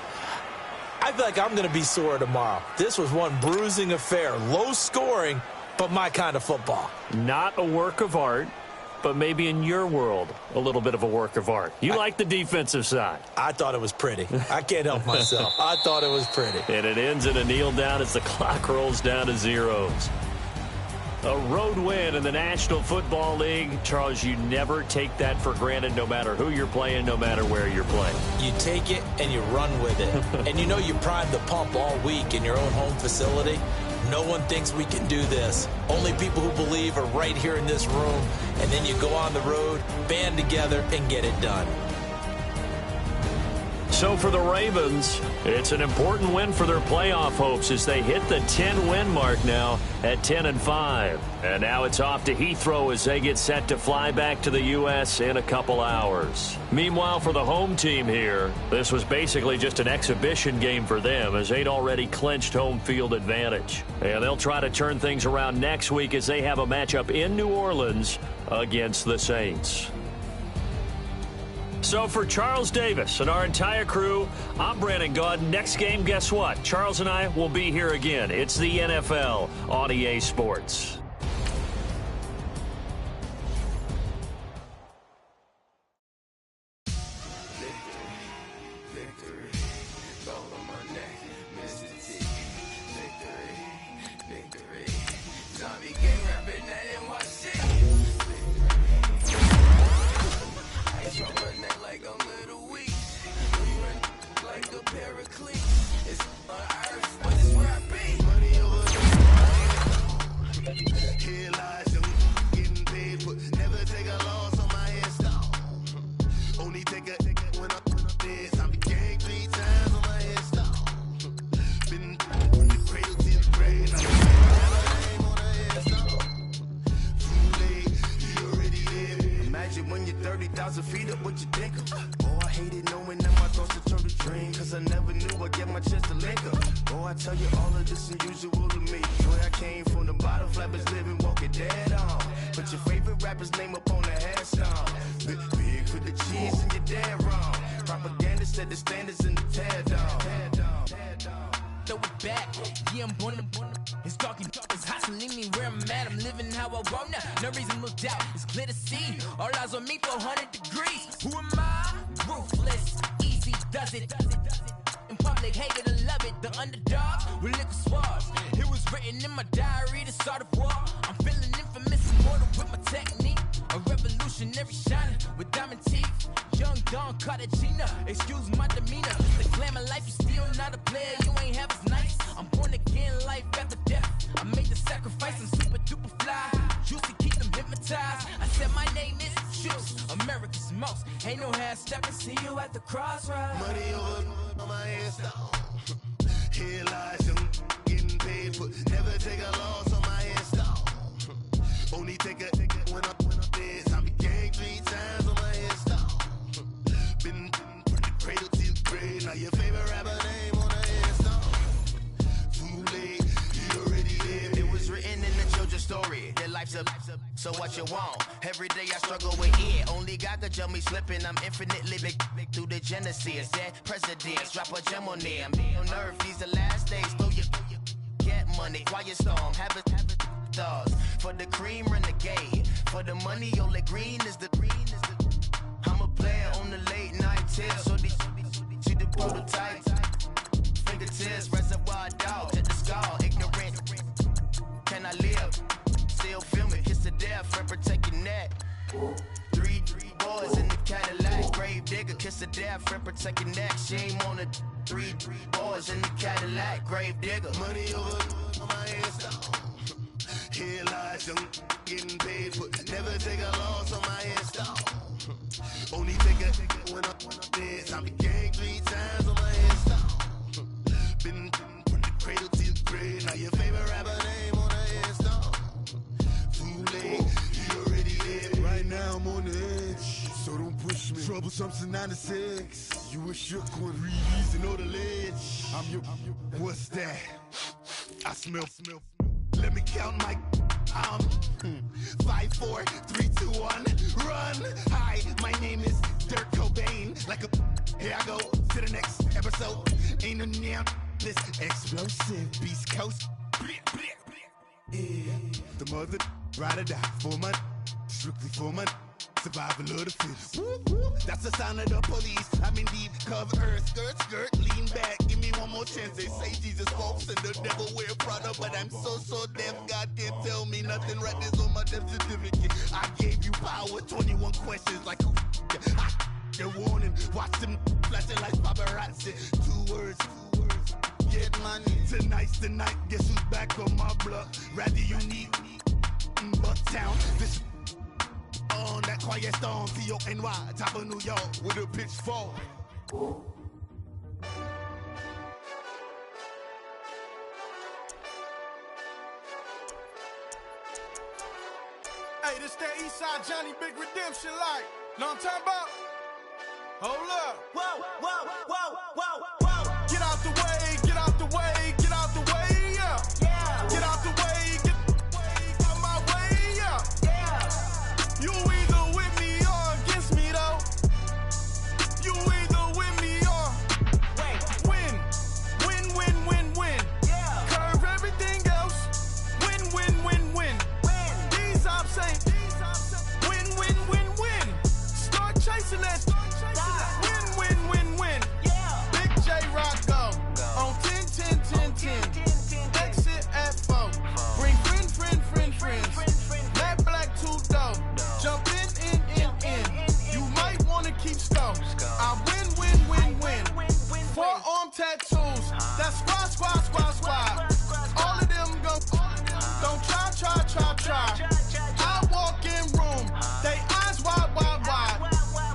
I feel like I'm going to be sore tomorrow. This was one bruising affair. Low scoring, but my kind of football. Not a work of art, but maybe in your world, a little bit of a work of art. You like the defensive side. I thought it was pretty. I can't help myself. I thought it was pretty. And it ends in a kneel down as the clock rolls down to zeros. A road win in the National Football League. Charles, you never take that for granted no matter who you're playing, no matter where you're playing. You take it and you run with it. And you know you primed the pump all week in your own home facility. No one thinks we can do this. Only people who believe are right here in this room. And then you go on the road, band together, and get it done. So for the Ravens, it's an important win for their playoff hopes as they hit the 10-win mark now at 10-5. And now it's off to Heathrow as they get set to fly back to the U.S. in a couple hours. Meanwhile, for the home team here, this was basically just an exhibition game for them as they'd already clinched home field advantage. And they'll try to turn things around next week as they have a matchup in New Orleans against the Saints. So for Charles Davis and our entire crew, I'm Brandon Gaud. Next game, guess what? Charles and I will be here again. It's the NFL on EA Sports. So what you want? Every day I struggle with it. Only God could jump me slipping. I'm infinitely big through the Genesis. Dead presidents, drop a gem on them. On earth, these the last days. Throw your get money. Quiet storm, have it stars. For the cream, renegade. For the money, only green is the I'm a player on the late night tips. So these see the prototype. Fingertips, reservoir dog. At the skull, ignorant. Can I live? Still film it, kiss to death, and protect your neck. Three boys in the Cadillac, grave digger, kiss to death, and protect your neck. Shame on it, 3 boys in the Cadillac, grave digger. Money over on my headstone. Here lies young getting paid for. Never take a loss on my headstone. Only take a when I'm dead. I'm the gang 3 times on my headstone. Been from the cradle to the grave. Now your favorite rapper name on the headstone. Too late, you already dead. Right now I'm on the edge, so don't push me. Troublesome to 96. You a shook one, releasing all the ledge. I'm your, what's that? I smell. Let me count my 5, 4, 3, 2, 1, run. Hi, my name is Dirk Cobain. Like a, here I go to the next episode. Ain't no damn this explosive Beast Coast. Yeah. The mother ride or die for my, strictly for my survival of the fittest. That's the sound of the police. I'm indeed cover skirt, lean back. Give me one more chance. They say Jesus walks and the devil wear Prada, but I'm so deaf. God can't tell me nothing. Right there's on my death certificate. I gave you power. 21 questions like who? They're warning. Watch them flashing like paparazzi. 2 words. Get money. Tonight's the night. Guess who's back on my block? Rather unique. Bucktown. This. On that quiet storm, T-O-N-Y, top of New York, with a pitchfork. Hey, this that Eastside Johnny Big Redemption like. Know what I'm talking about? Hold up. Whoa, whoa, whoa, whoa, whoa. Get out the way, get out the way, get out the way, yeah. Yeah. Get out the way, get out my way, yeah. Yeah. You either with me or against me, though. You either with me or win. Yeah. Curve everything else. Win. These ops ain't win. Start chasing that. Win. Yeah. Big J Rock go. On 10. Exit at 4. Bring friends. Matt Black 2 dope. Jump in. You might wanna keep score. I win. Forearm tattoos. That's squad. All of them go. Don't try. I walk in room. They eyes wide.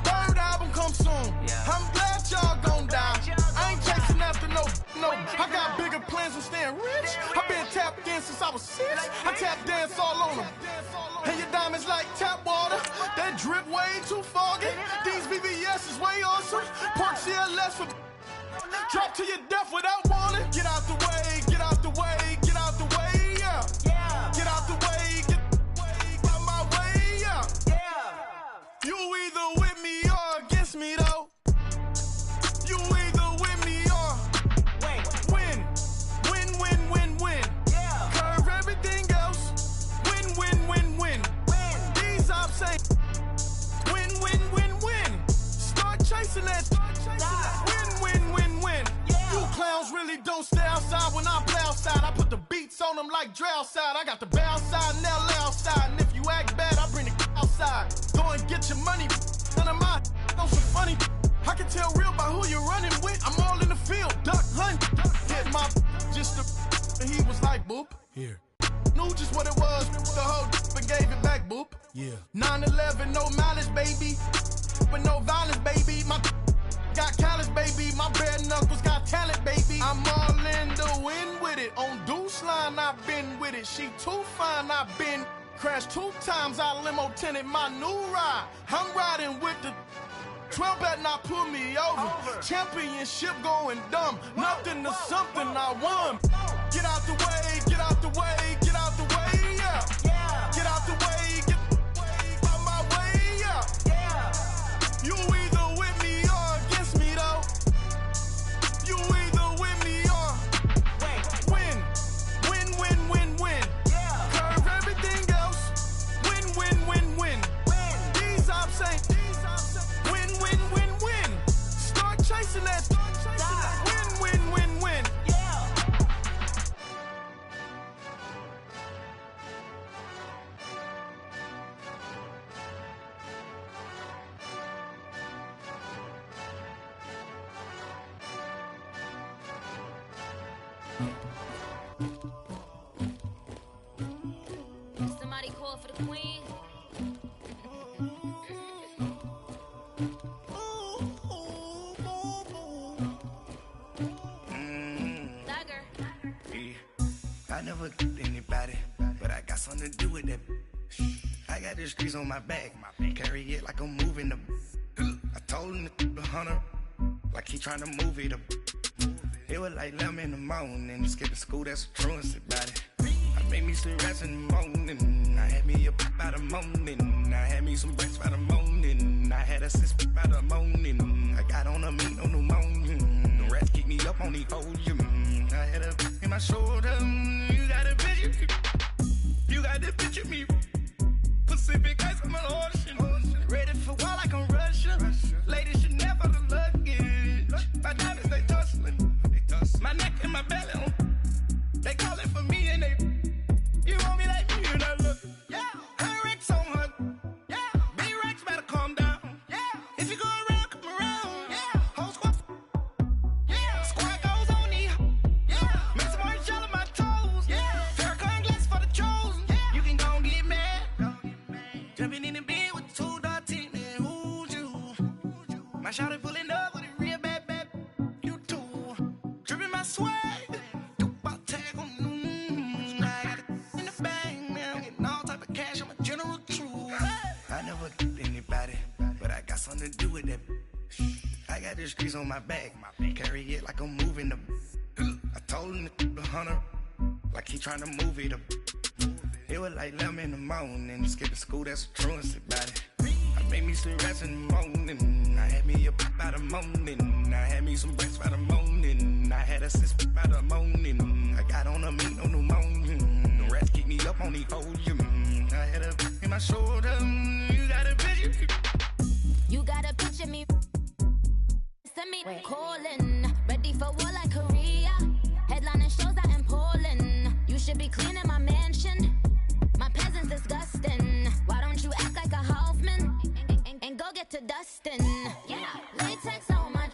Third album come soon. I'm glad y'all gon' die. I ain't chasing after no. I got bigger plans than staying rich. I been tapped in since I was 6. I tap dance all on them. And your diamonds like tap water. That drip way too foggy. These BBS is way awesome. Park CLS for drop to your death without warning. Get out the way, yeah. Get out the way, get out my way, yeah. You either with me or against me, though. You either with me or win. Yeah. Curve everything else. Win. These ops ain't win. Start chasing that. Win. Yeah. You clowns really don't stay outside when I play outside. I put the beats on them like drow side. I got the bow side and LA outside. And if you act bad, I bring the outside. Go and get your money. None of my know some funny. I can tell real by who you're running with. I'm all in the field. Duck hunt. Hit my just and he was like boop. Here. Knew just what it was. The whole and gave it back boop. Yeah. 9/11, no malice, baby. With no violence, baby. My got callous, baby. My bare knuckles got talent, baby. I'm all in the wind with it. On Deuce Line, I've been with it. She too fine, I've been crashed 2 times. I limo tinted my new ride. I'm riding with the 12 better not pull me over. Championship going dumb. Nothing to something I won. Get out the way, yeah. Get out the way, get out my way, yeah. You either with me or against me, though. You either with me or win. Curve everything else. Win. These ops ain't win. Start chasing that. Win. Somebody call for the queen. I never did anybody, but I got something to do with that. I got the streets on my back, carry it like I'm moving the. I told him to hunter, like he trying to move it up. It was like 11 in the morning, skipping school, that's a truancy about it. I made me some rest in the morning, I had me a pop by the morning, I had me some breaks by the morning, I had a sis by the morning, I got on a meat on the morning, the rats keep me up on the ocean, I had a in my shoulder, you got a picture, you got the picture me, Pacific ice on my ocean, ready for war like I'm Russian, ladies should never the luggage, my diamonds they tussling. My neck and my belly on. They calling for me and they. You want me like me and I look. Yeah. Her Rex on her. Yeah. B-Rex better calm down. Yeah. If you go around, come around. Yeah. Whole squad. Yeah. Squad goes on me. Yeah. Make some orange gel on my toes. Yeah. Farrakhan glass for the chosen. Yeah. You can go and get mad. Jumping in the bed with 2 dark teeth. Man, who's you? My shawty pulling up with a real bad. Swag, about tag on I got it in the bag, man. Getting all type of cash, I'm a general truth. I never did anybody, but I got something to do with that. I got the streets on my back, carry it like I'm moving the. I told him to hunter, like he trying to move it up. It was like 11 in the morning, skipping school, that's a truancy about it. I made me some rest in the morning, I had me a pop by the morning, I had me some breaks by the morning, I had a sis by the morning, I got on a meat on the morning, the rats keep me up on the ocean, I had a in my shoulder, you got a picture. You got a picture me, send me calling, ready for war like Korea, headlining shows out in Poland, you should be cleaning my mansion, my peasants disgusting, why don't you act like a Hoffman, and go get to dustin', yeah, latex on my,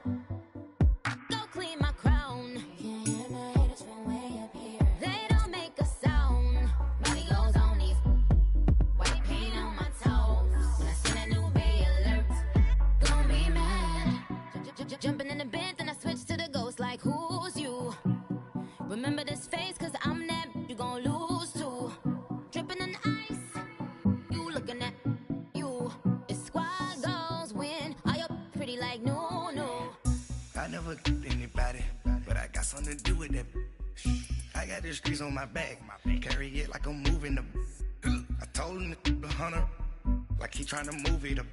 go clean my crown, you can hear my haters from way up here, they don't make a sound, body goes on these, white paint on my toes, when I send a new Bay alert, gon' be mad, jumping in the Benz and I switch to the ghost like who's you, remember this face cause I'm that, you gon' lose too, dripping in ice, you looking at you, it's squad goals win, are you pretty like no. I never did anybody, but I got something to do with that. I got the streets on my back, carry it like I'm moving the. I told him to hunter, like he trying to move it up.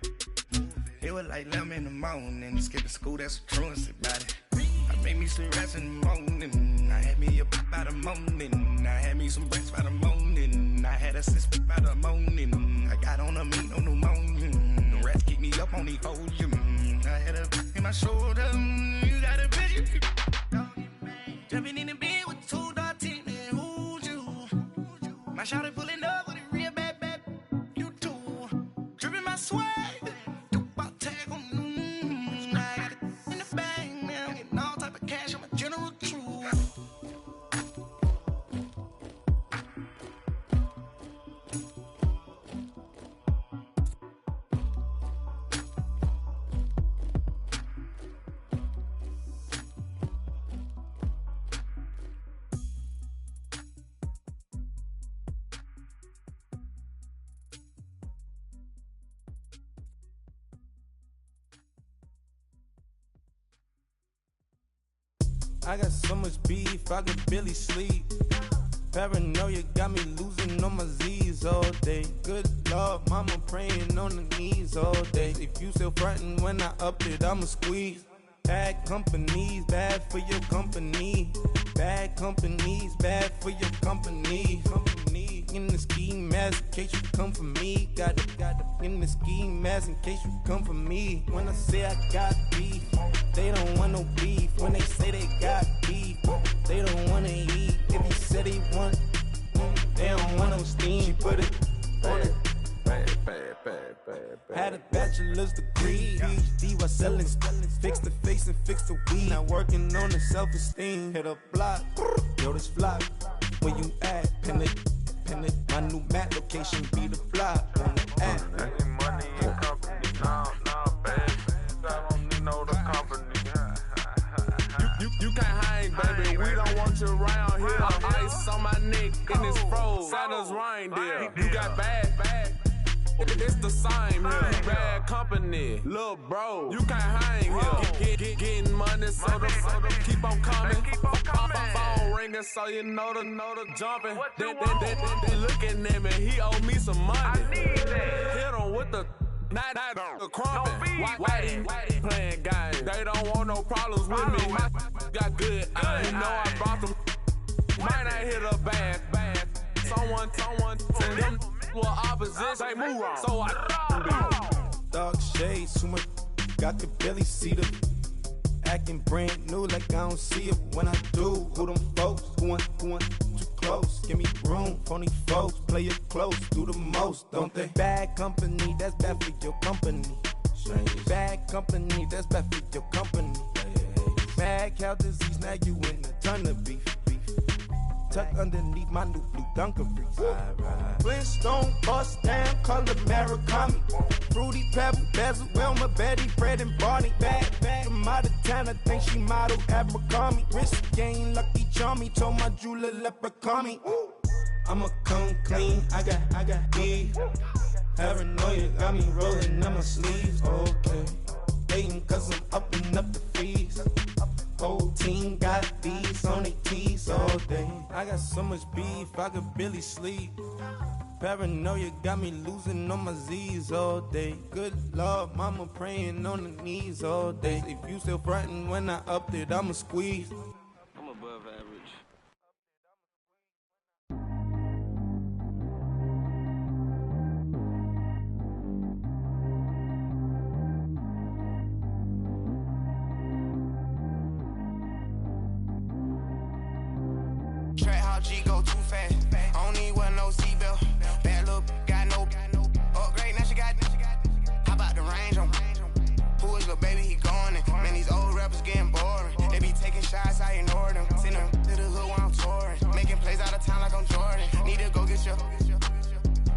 It was like 11 in the morning, skipping school, that's a truancy about it. I made me some rest in the morning, I had me a pop by the morning, I had me some breaks by the morning, I had a sis by the morning, I got on a meat on the morning, the rats keep me up on the ocean, I had a in my shoulder, you got a picture. Jumping in the bed with 2 dark teeth, man, who's you? My shawty pulling up with a real bad, you too, dripping my swag. I got it in the bag, man. Getting all type of cash, I'm a general truth. I got so much beef, I could barely sleep. Paranoia got me losing on my Z's all day. Good Lord, mama praying on the knees all day. If you still frontin' when I up it, I'ma squeeze. Bad companies, bad for your company. Bad companies, bad for your company. In the ski mask, in case you come for me. Got it in the ski mask, in case you come for me. When I say I got beef, they don't want no beef. When they say they got beef, they don't wanna eat. If you said they want, they don't want no steam. Put it on it. Bad, bad, Had a bachelor's degree, PhD while selling, fix the face and fix the weed. Now working on the self-esteem, hit a block, yo this flock. Where you at? Pin it, my new map location be the block on the app. Money and company, no, baby. I don't need no the company. You can't hang, baby. We don't want you around here. Ice on my neck and it's froze. Santa's reindeer. You got bad. It's the same here. Bad company, little bro. You can't hang here. Getting money, so the keep on coming. Phone ringing, so you know the jumping. They looking at me. He owe me some money. Hit him with the. Not the crumpin'. Why they playing games? They don't want no problems with me. My got good. I know I brought them. Might not hit a bad. Someone tell them were opposition. They move wrong. So I Dark shades, too much. Got the belly see the acting brand new like I don't see it when I do. Who them folks? Who want too close? Give me room, phony folks. Play it close, do the most, don't they? Bad company, that's bad for your company. Bad company, that's bad for your company. Mad cow disease, now you in a ton of beef. Tuck underneath my new blue Dunkaroos. Flintstone, bust down, color Murakami. Fruity Pebble, Basil, Wilma, Betty, Fred, and Barney. Bad from out of town, I think she model Abercrombie. Wrist game, Lucky Charmy, told my jeweler leprechaun. I'ma come clean, I got beef. Paranoia got me rolling on my sleeves, okay. Hating cause I'm upping up the fees. Whole team got these on their tees all day. I got so much beef, I could barely sleep. Paranoia got me losing on my Z's all day. Good Lord, mama praying on the knees all day. If you still frontin' when I upped it, I'ma squeeze. I'm above average. Track how G go too fast. I don't need wear no seatbelt. Bad look, got no upgrade. Now she got. How about the range on? Who is little baby? He going in. Man, these old rappers getting boring. They be taking shots, I ignore them. Send them to the hood while I'm touring. Making plays out of town like I'm Jordan. Need to go get your.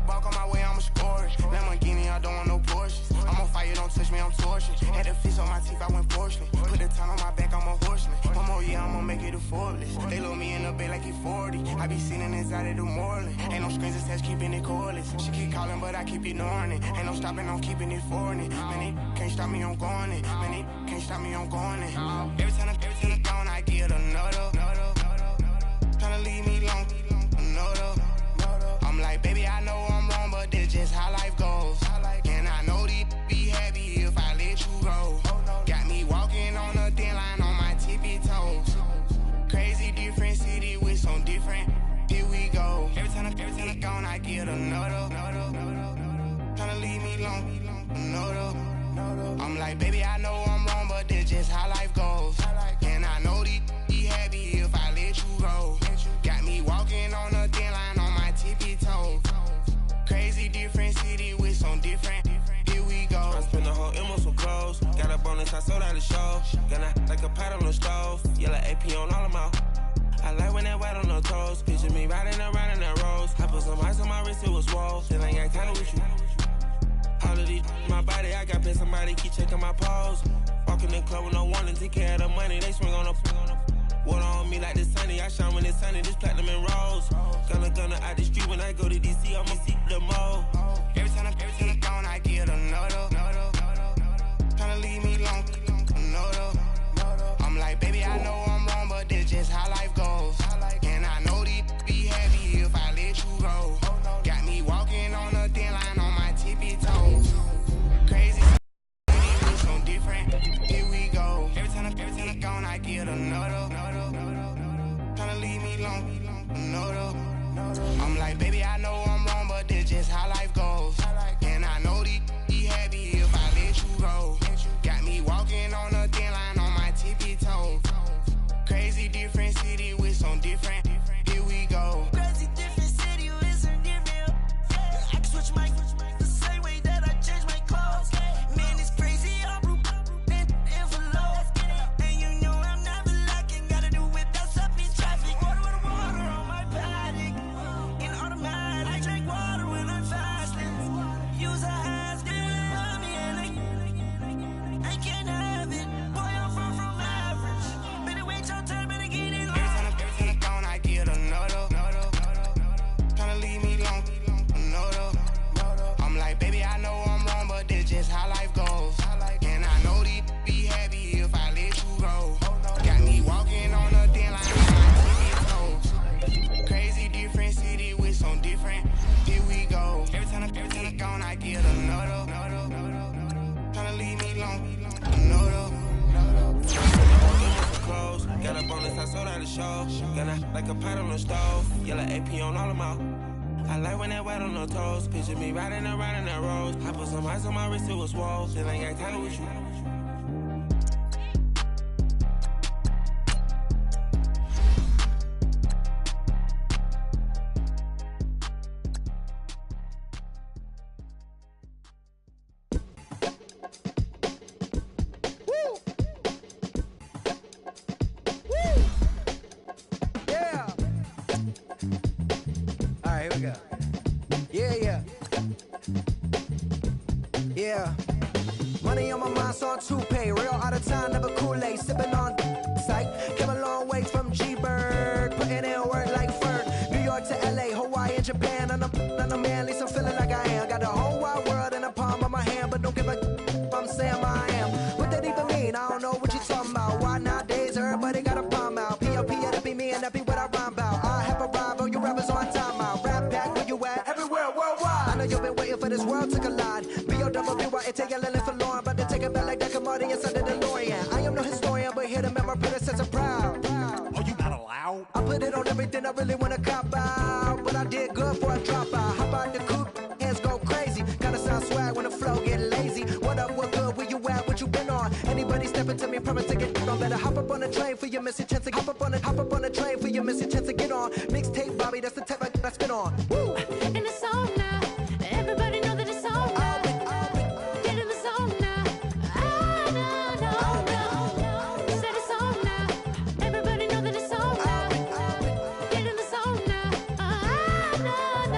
Walk on my way, I'ma score it. Lamborghini, I don't want no Porsches. I'm on fire, don't touch me, I'm torching. Had the fish on my teeth, I went porcelain. Put the ton on my back, I'm a horseman. One more year, I'ma make it a Forbes. They load me in the bay like he 40. I be sitting inside of the Moreland. Ain't no screens attached, keeping it cordless. She keep calling, but I keep ignoring it. Ain't no stopping, I'm keeping it foreign it. Man, they can't stop me, I'm going it. Man, they can't stop me, I'm going it. Every time I gone, I get another. Tryna leave me long, another. I'm like, baby, I know I'm wrong, but this just how life goes. And I know these be happy if I let you go. Got me walking on a thin line on my tippy toes. Crazy different city with some different. Here we go. Every time I gone, I get another. Tryna leave me long, another. I'm like, baby, I know I'm wrong, but this just how life goes. And I know these be happy if I let you go. Got me walking on a thin line on my tippy toes. Crazy different city with some different. Here we go. I spent the whole M on some clothes. Got a bonus, I sold out the show. Gonna like a pot on the stove. Yellow AP on all of my. I like when that white on the toes. Picture me riding around in that rose. I put some ice on my wrist, it was swole. Then I got tired with you. All of these my body, I got paid somebody keep checking my pose. Walking in the club with no warning, take care of the money. They swing on the. Water on me like the sunny, I shine when it's sunny, this platinum and rose. Gonna out the street when I go to DC, I'ma see the mode. Every time I gone, I get another. Tryna leave me long, another. I'm like, baby, I know I'm wrong, but this just how life goes. And I know these be happy if I let you go. Got me walking on a thin line on my tippy toes. Crazy with some different. Here we go. Every time I gone, I get another. Tryna leave me long, another. I'm like, baby, I know I'm wrong, but this just how life goes. And I know these be happy Got up on this, I sold out the show. Gonna like a pot on the stove. Yellow AP on all of my. I like when that wet on the toes. Picture me riding around in that rose. I put some ice on my wrist, it was swole. Still ain't got time with you. Yeah. Money on my mind, so on toupee. Real out of time, never Kool-Aid. Sipping on sight. Came a long way from G-Bird. Putting in work like Ferg. New York to LA, Hawaii and Japan. And I'm man, at least I'm feeling like I am. Got the whole wide world in the palm of my hand. But don't give a I'm saying I am. What that even mean? I don't know what you talking about. Why nowadays everybody got a palm out? P.O.P. that'd be me and that be what I rhyme about. I have arrived on you rappers on time out. Rap back where you at? Everywhere worldwide. I know you've been waiting for this world to collide. B-O-W-Y-A-T-L-L for Lauren. About to take it back like Decker Marty inside the DeLorean. I am no historian, but here to make my predecessor proud. Oh, you not allowed? I put it on everything I really wanna cop out. But I did good for a drop out. Hop out the coupe, hands go crazy. Kinda sound swag when the flow get lazy. What up, what good, where you at, what you been on? Anybody stepping to me, promise to get on. Better hop up on the train for your missing chance to hop up on the train for your missing chance to get on. Mixtape Bobby, that's the type I spin on. Woo! In the zone now, everybody know that it's on now. Get in the zone now. No. Said it's on now. Everybody know that it's on now. Get in the zone now. No.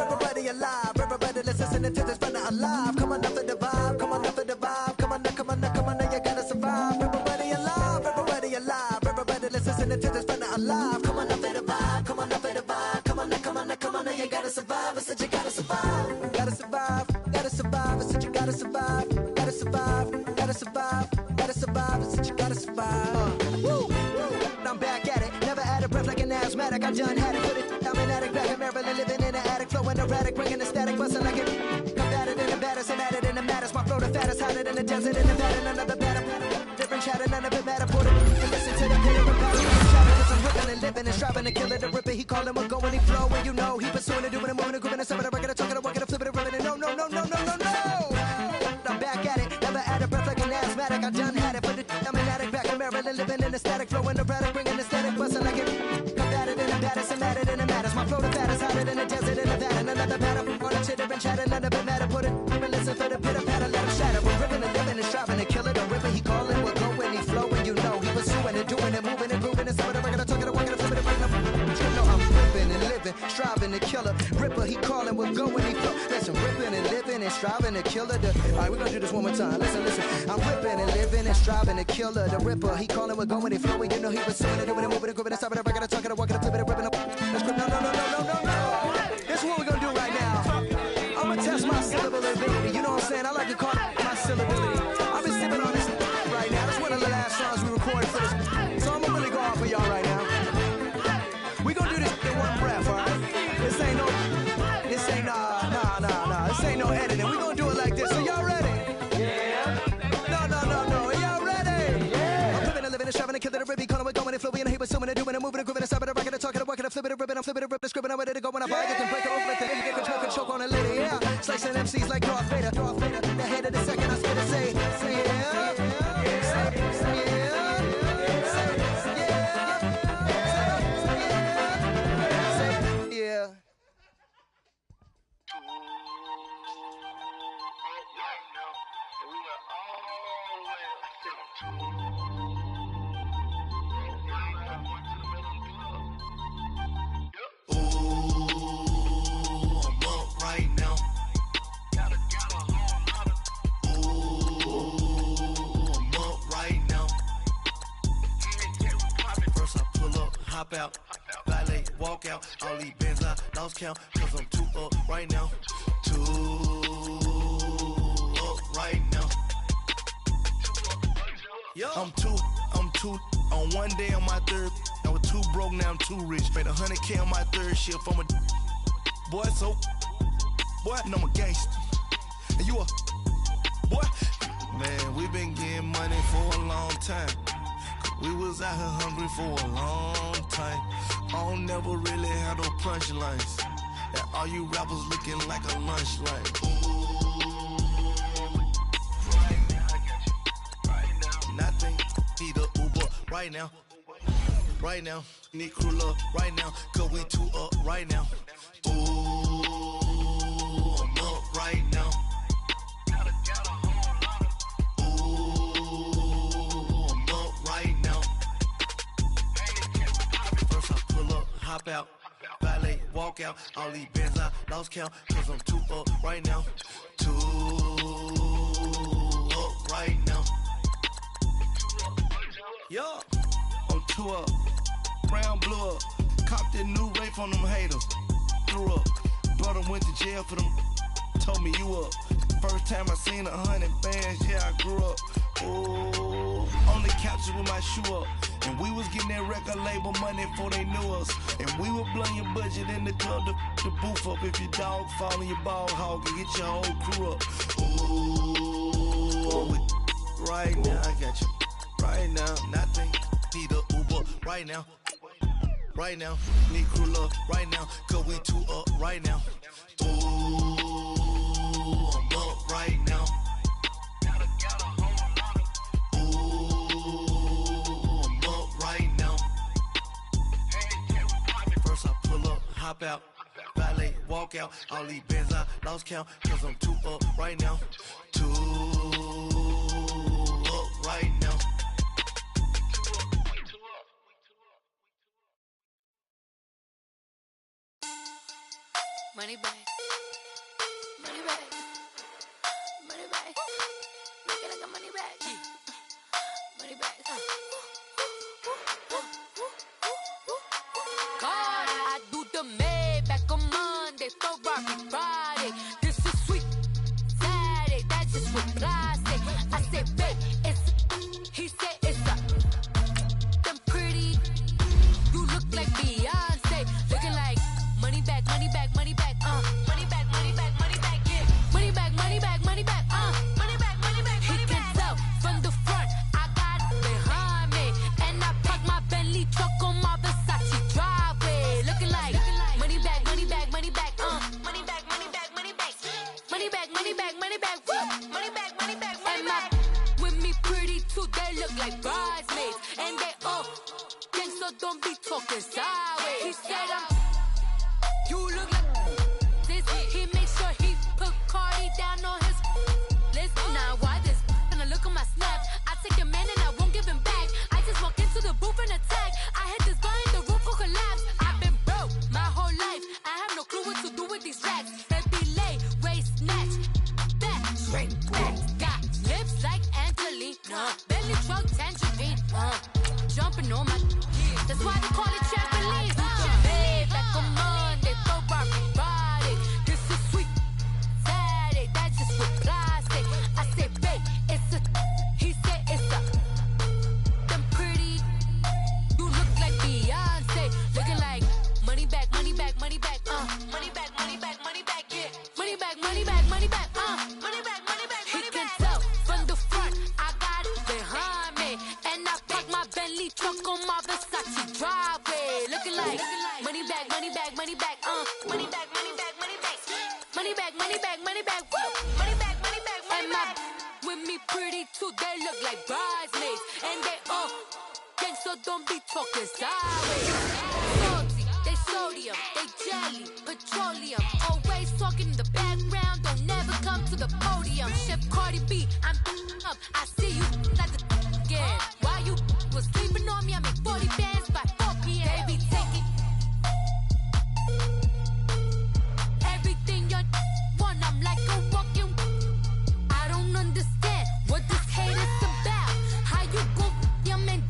Everybody alive, everybody listen to this brother alive. Come on up for the vibe, come on up for the vibe. Come on, you gotta survive. Everybody alive, everybody listen to this brother alive. Come on up for the vibe, come on up for the vibe. Come on, you gotta survive. I said you gotta survive, gotta survive. I said you gotta survive, gotta survive. I said you gotta survive. Woo! I'm back at it, never out of breath like an asthmatic. I done had it, put it. I'm an addict back in Maryland, living in an attic, flowing erratic, bringing the static, busting like it. Combated in the baddest, and at it in the maddest. My flow the fattest, hotter than the desert in the batter, another batter. Different chatter, none of it matter. Put it, listen to the pitter and patter. I'm ripping and living and striving to kill it. The ripper, he callin', we're going, he flow, and you know he pursuing it, doing it, moving it, grooving it, some of the record, talking, working, flipping it, ripping it. No. I'm back at it, never out of breath like an asthmatic. I done had it, put it. I'm an addict back in Maryland, living in the static, flowing erratic, bringing the static, busting like it. Combated in the baddest, and at it in the maddest. My flow the fattest, hotter than the desert in the batter, another batter. On the chitter and chatter, none of it matter. Put it, listen for the pitter patter, let him shatter. We're ripping and living and striving to kill it. The ripper, he calling, we're going, he flowing, you know he pursuing it, doing it, moving it, grooving it. Some of the record, talking, working, flipping it, bringing up. You know I'm ripping and living, striving to kill it. Ripper, he calling, we're going, he flow. Listen, ripping and living and striving to kill it. Alright, we're gonna do this one more time. Listen. I'm ripping and living and striving to kill it. The ripper, he calling, we're going, he flowing. You know he pursuing it, doing it, moving it, grooving it. Stopping it, record, talking, working, flipping it, ripping up. No. This is what we're gonna do right now. I'm gonna test my syllability. You know what I'm saying? I like to call it my syllability. I've been sipping on this right now. That's one of the last songs we recorded for this. So I'm gonna really go off for y'all right now. We gonna do this in one breath, alright? This ain't no editing. We gonna do it like this. So y'all ready? Yeah. No. Y'all ready? Yeah. I'm living and living and striving to kill it. A ribby calling, we're going, and flowing, and he pursuing it, doing it, moving it, grooving it, stopping it, rocking it, talking, working it, flipping it, ripping, I'm flipping it, ripping, scribbling, I'm ready to go when I buy it, you can break it off like the you get control, can choke on a lady, yeah. Slicing MCs like Darth Vader. The head of the second, I spit and say yeah. Hop out, valet, walk out, all these bands I lost count, cause I'm too up right now, I'm too, on one day on my third, I was too broke, now I'm too rich, made 100K on my third shift, I'm a boy, you know I'm a gangster, and you a boy, been getting money for a long time. We was out here hungry for a long time. I don't never really had no punchlines. And all you rappers looking like a lunch line. Right now, I got you. Right now. Nothing, need a Uber right now. Right now, need crew love right now. Cause we two up right now. Ooh, I'm up right now. Hop out, valet, walk out. All these bands I lost count, cause I'm too up right now. Too up right now. Yeah, I'm too up. Brown blew up. Copped that new rape on them haters. Threw up. Brother went to jail for them. Told me you up. First time I seen 100 bands, yeah, I grew up. Ooh, on the couches with my shoe up. And we was getting that record label money before they knew us. And we were blowing your budget in the club to boof up. If your dog fall in your ball hog and get your whole crew up. Ooh, right now, I got you. Right now, nothing, need a Uber right now. Right now, need crew love right now. Cause we two up right now. Ooh, I'm up right now. Hop out, valet, walk out. All these bands I lost count, cause I'm too up right now. Too up right now. Money bag, money bag, money bag. Looking like a money bag, money bag. God, I do the Maybach on Monday, Ferrari Friday. This is sweet Saturday, that's just what plastic. I said, babe, it's, he said it's a, them pretty. You look like Beyonce, looking like money bag, money bag, money bag, money bag, money bag, money bag, yeah. Money bag, money bag, money bag, money bag, money bag. He can tell from the front, I got it behind me, and I park my Bentley truck on my Versace driveway, looking like money bag, money bag, money bag, money bag, money bag, money bag, money bag, money bag, money bag, money bag, money bag, money bag. With me pretty too, they look like bridesmaids, and they all gang, so don't be talking sideways. He said you look like this. He made sure he put Cardi down on his list. Now why this? Gonna look at my snap. I take a man and I won't give him back. I just walk into the booth and attack. I hit this guy in the roof will collapse. I've been broke my whole life. I have no clue what to do with these racks. Baby lay, waist snatch, back, straight back. Got lips like Angelina, belly truck tangerine. Jumping on my, that's why they call it trampoline. Back on Monday, Ferrari Friday. This is sweet Saturday, that's just with plastic. I said, babe, it's a, he said it's a, them pretty. You look like Beyonce, looking like money bag, money bag, money bag, money bag, money bag, money bag, yeah. Money bag, money bag, money bag, money bag, money bag. He can tell from the front, I got it behind me, and I park my Bentley truck on my Versace driveway, looking like money bag, money bag, money bag, money bag, money bag, money bag, money bag, money bag, money bag, money bag, money bag, money bag. With me pretty too, they look like bridesmaids, and they all gang, so don't be talking sideways. Salty, they sodium, they jelly, petroleum, always talking in the background, don't never come to the podium. Chef Cardi B, I'm up, I see you like the again. While you was sleeping on me, I make 40 bands by 4 p.m. Baby, take it. Everything you want, I'm like a walking. I don't understand what this hate is about. How you go, your man,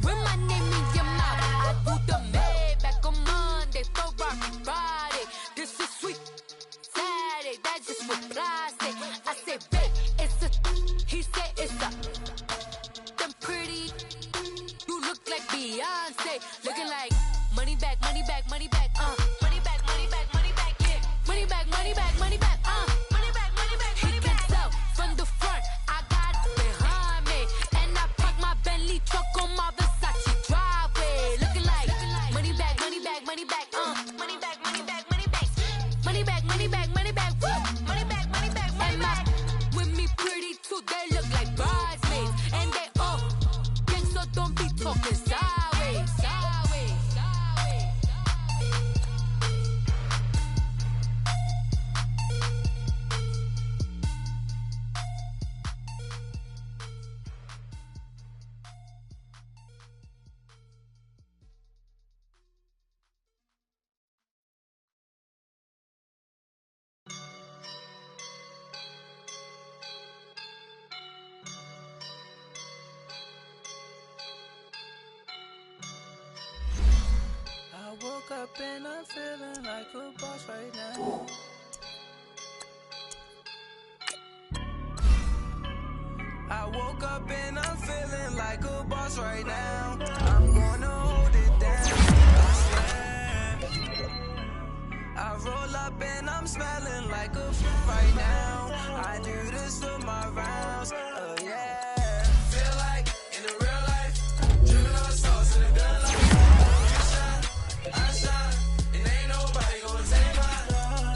with my name in your mouth. I do the Maybach on Monday, Ferrari Friday. This is sweet Saturday, that's just with plastic. I said, babe, it's a, he said it's a, them pretty. You look like Beyonce. and I'm feeling like a boss right now. I woke up and I'm feeling like a boss right now. I'm gonna hold it down, I swear. I roll up and I'm smelling like a right now. I do this for my rounds, yeah. Feel like in the real life, dripping on sauce in a good life. You shine, I shine, and ain't nobody gonna take mine.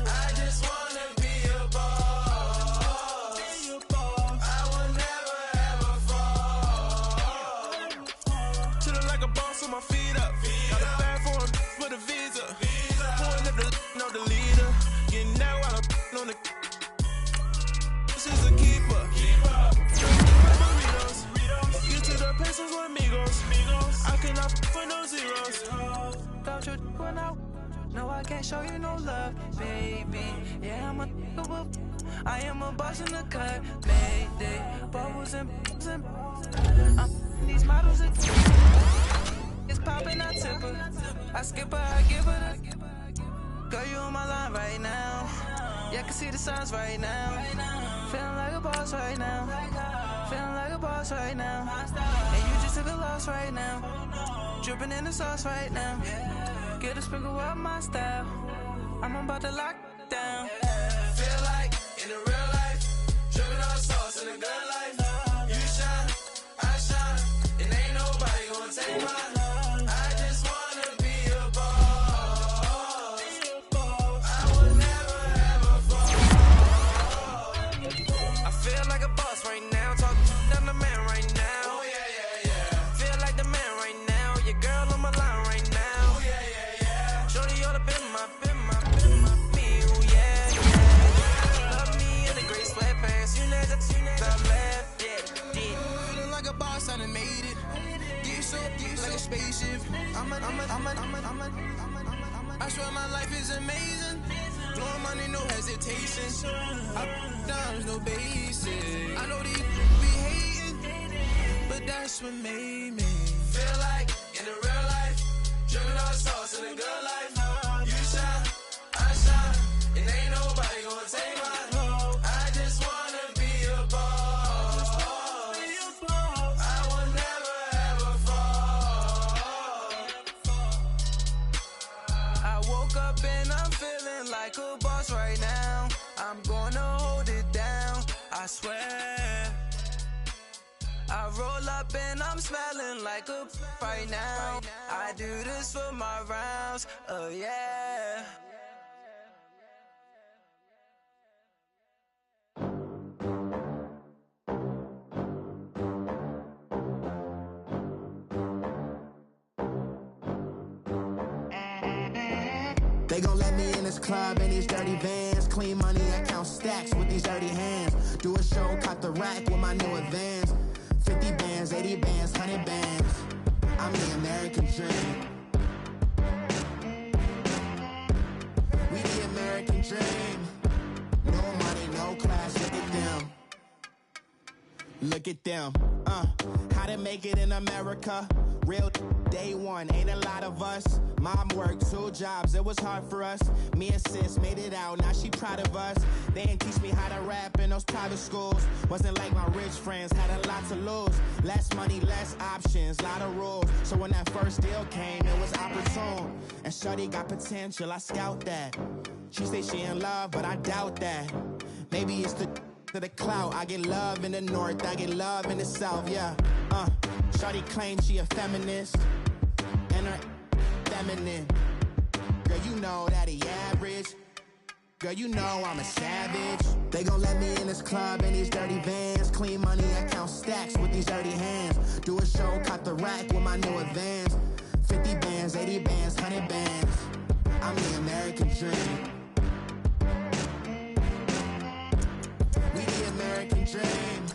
I just wanna be a boss. I will never ever fall. Chillin' like a boss with my feet up. Got a bag for him with a visa. Pulling up the know the leader. Getting that while I'm on the. This is a keeper. Burritos. Get to the pesos with amigos. I cannot for no zeros. Don't you when no, I can't show you no love, baby. Yeah, I'm a I am a boss in the cut, mayday. Bubbles and these models are it's popping, I tip her. I skip her, I give her the. Girl, you on my line right now. Yeah, I can see the signs right now. Feeling like a boss right now. Feeling like a boss right now. And you just took a loss right now. Dripping in the sauce right now. Get a sprinkle up my style. I'm about to lock down. Feel like in the real life, dripping on sauce in a good life. You shine, I shine, and ain't nobody gonna take mine. I just wanna be a boss. I will never ever fall. I feel like a boss right now, talking down the man right now. Oh yeah, yeah, yeah. Feel like the man right now. Your girl on my line right now. Oh yeah, yeah, yeah. Shorty all up in my feel, yeah, yeah. Love me in the gray sweatpants. You never the left, yeah. Feeling like a boss, I done made it. Get so like a spaceship. I swear my life is amazing. Blowing money, no hesitation. Up, downs, no basic. I know these be hating, but that's what made me feel like in the real life, dripping on sauce in a good life. You shine, I shine, and ain't nobody gonna take mine. I just wanna be a boss. I will never ever fall. I woke up and I'm feeling like a boss right now. I'm gonna hold it down, I swear. I roll up and I'm smelling like a right now. I do this for my rounds, yeah. They gon' let me in this club in these dirty vans. Clean money, I count stacks with these dirty hands. Do a show, cut the rack with my new advance. 50 bands, 80 bands, 100 bands. I'm the American dream. We the American dream. No money, no class, look at them. Look at them, how to make it in America. Real day one, ain't a lot of us. Mom worked 2 jobs, it was hard for us. Me and sis made it out, now she proud of us. They didn't teach me how to rap in those private schools. Wasn't like my rich friends, had a lot to lose. Less money, less options, lot of rules. So when that first deal came, it was opportune. And shorty got potential, I scout that. She say she in love, but I doubt that. Maybe it's to the clout. I get love in the north, I get love in the south, yeah. Shorty claims she a feminist, and her feminine. Girl, you know that he average. Girl, you know I'm a savage. They gon' let me in this club in these dirty vans. Clean money, I count stacks with these dirty hands. Do a show, cut the rack with my new advance. 50 bands, 80 bands, 100 bands. I'm the American dream. We the American dream.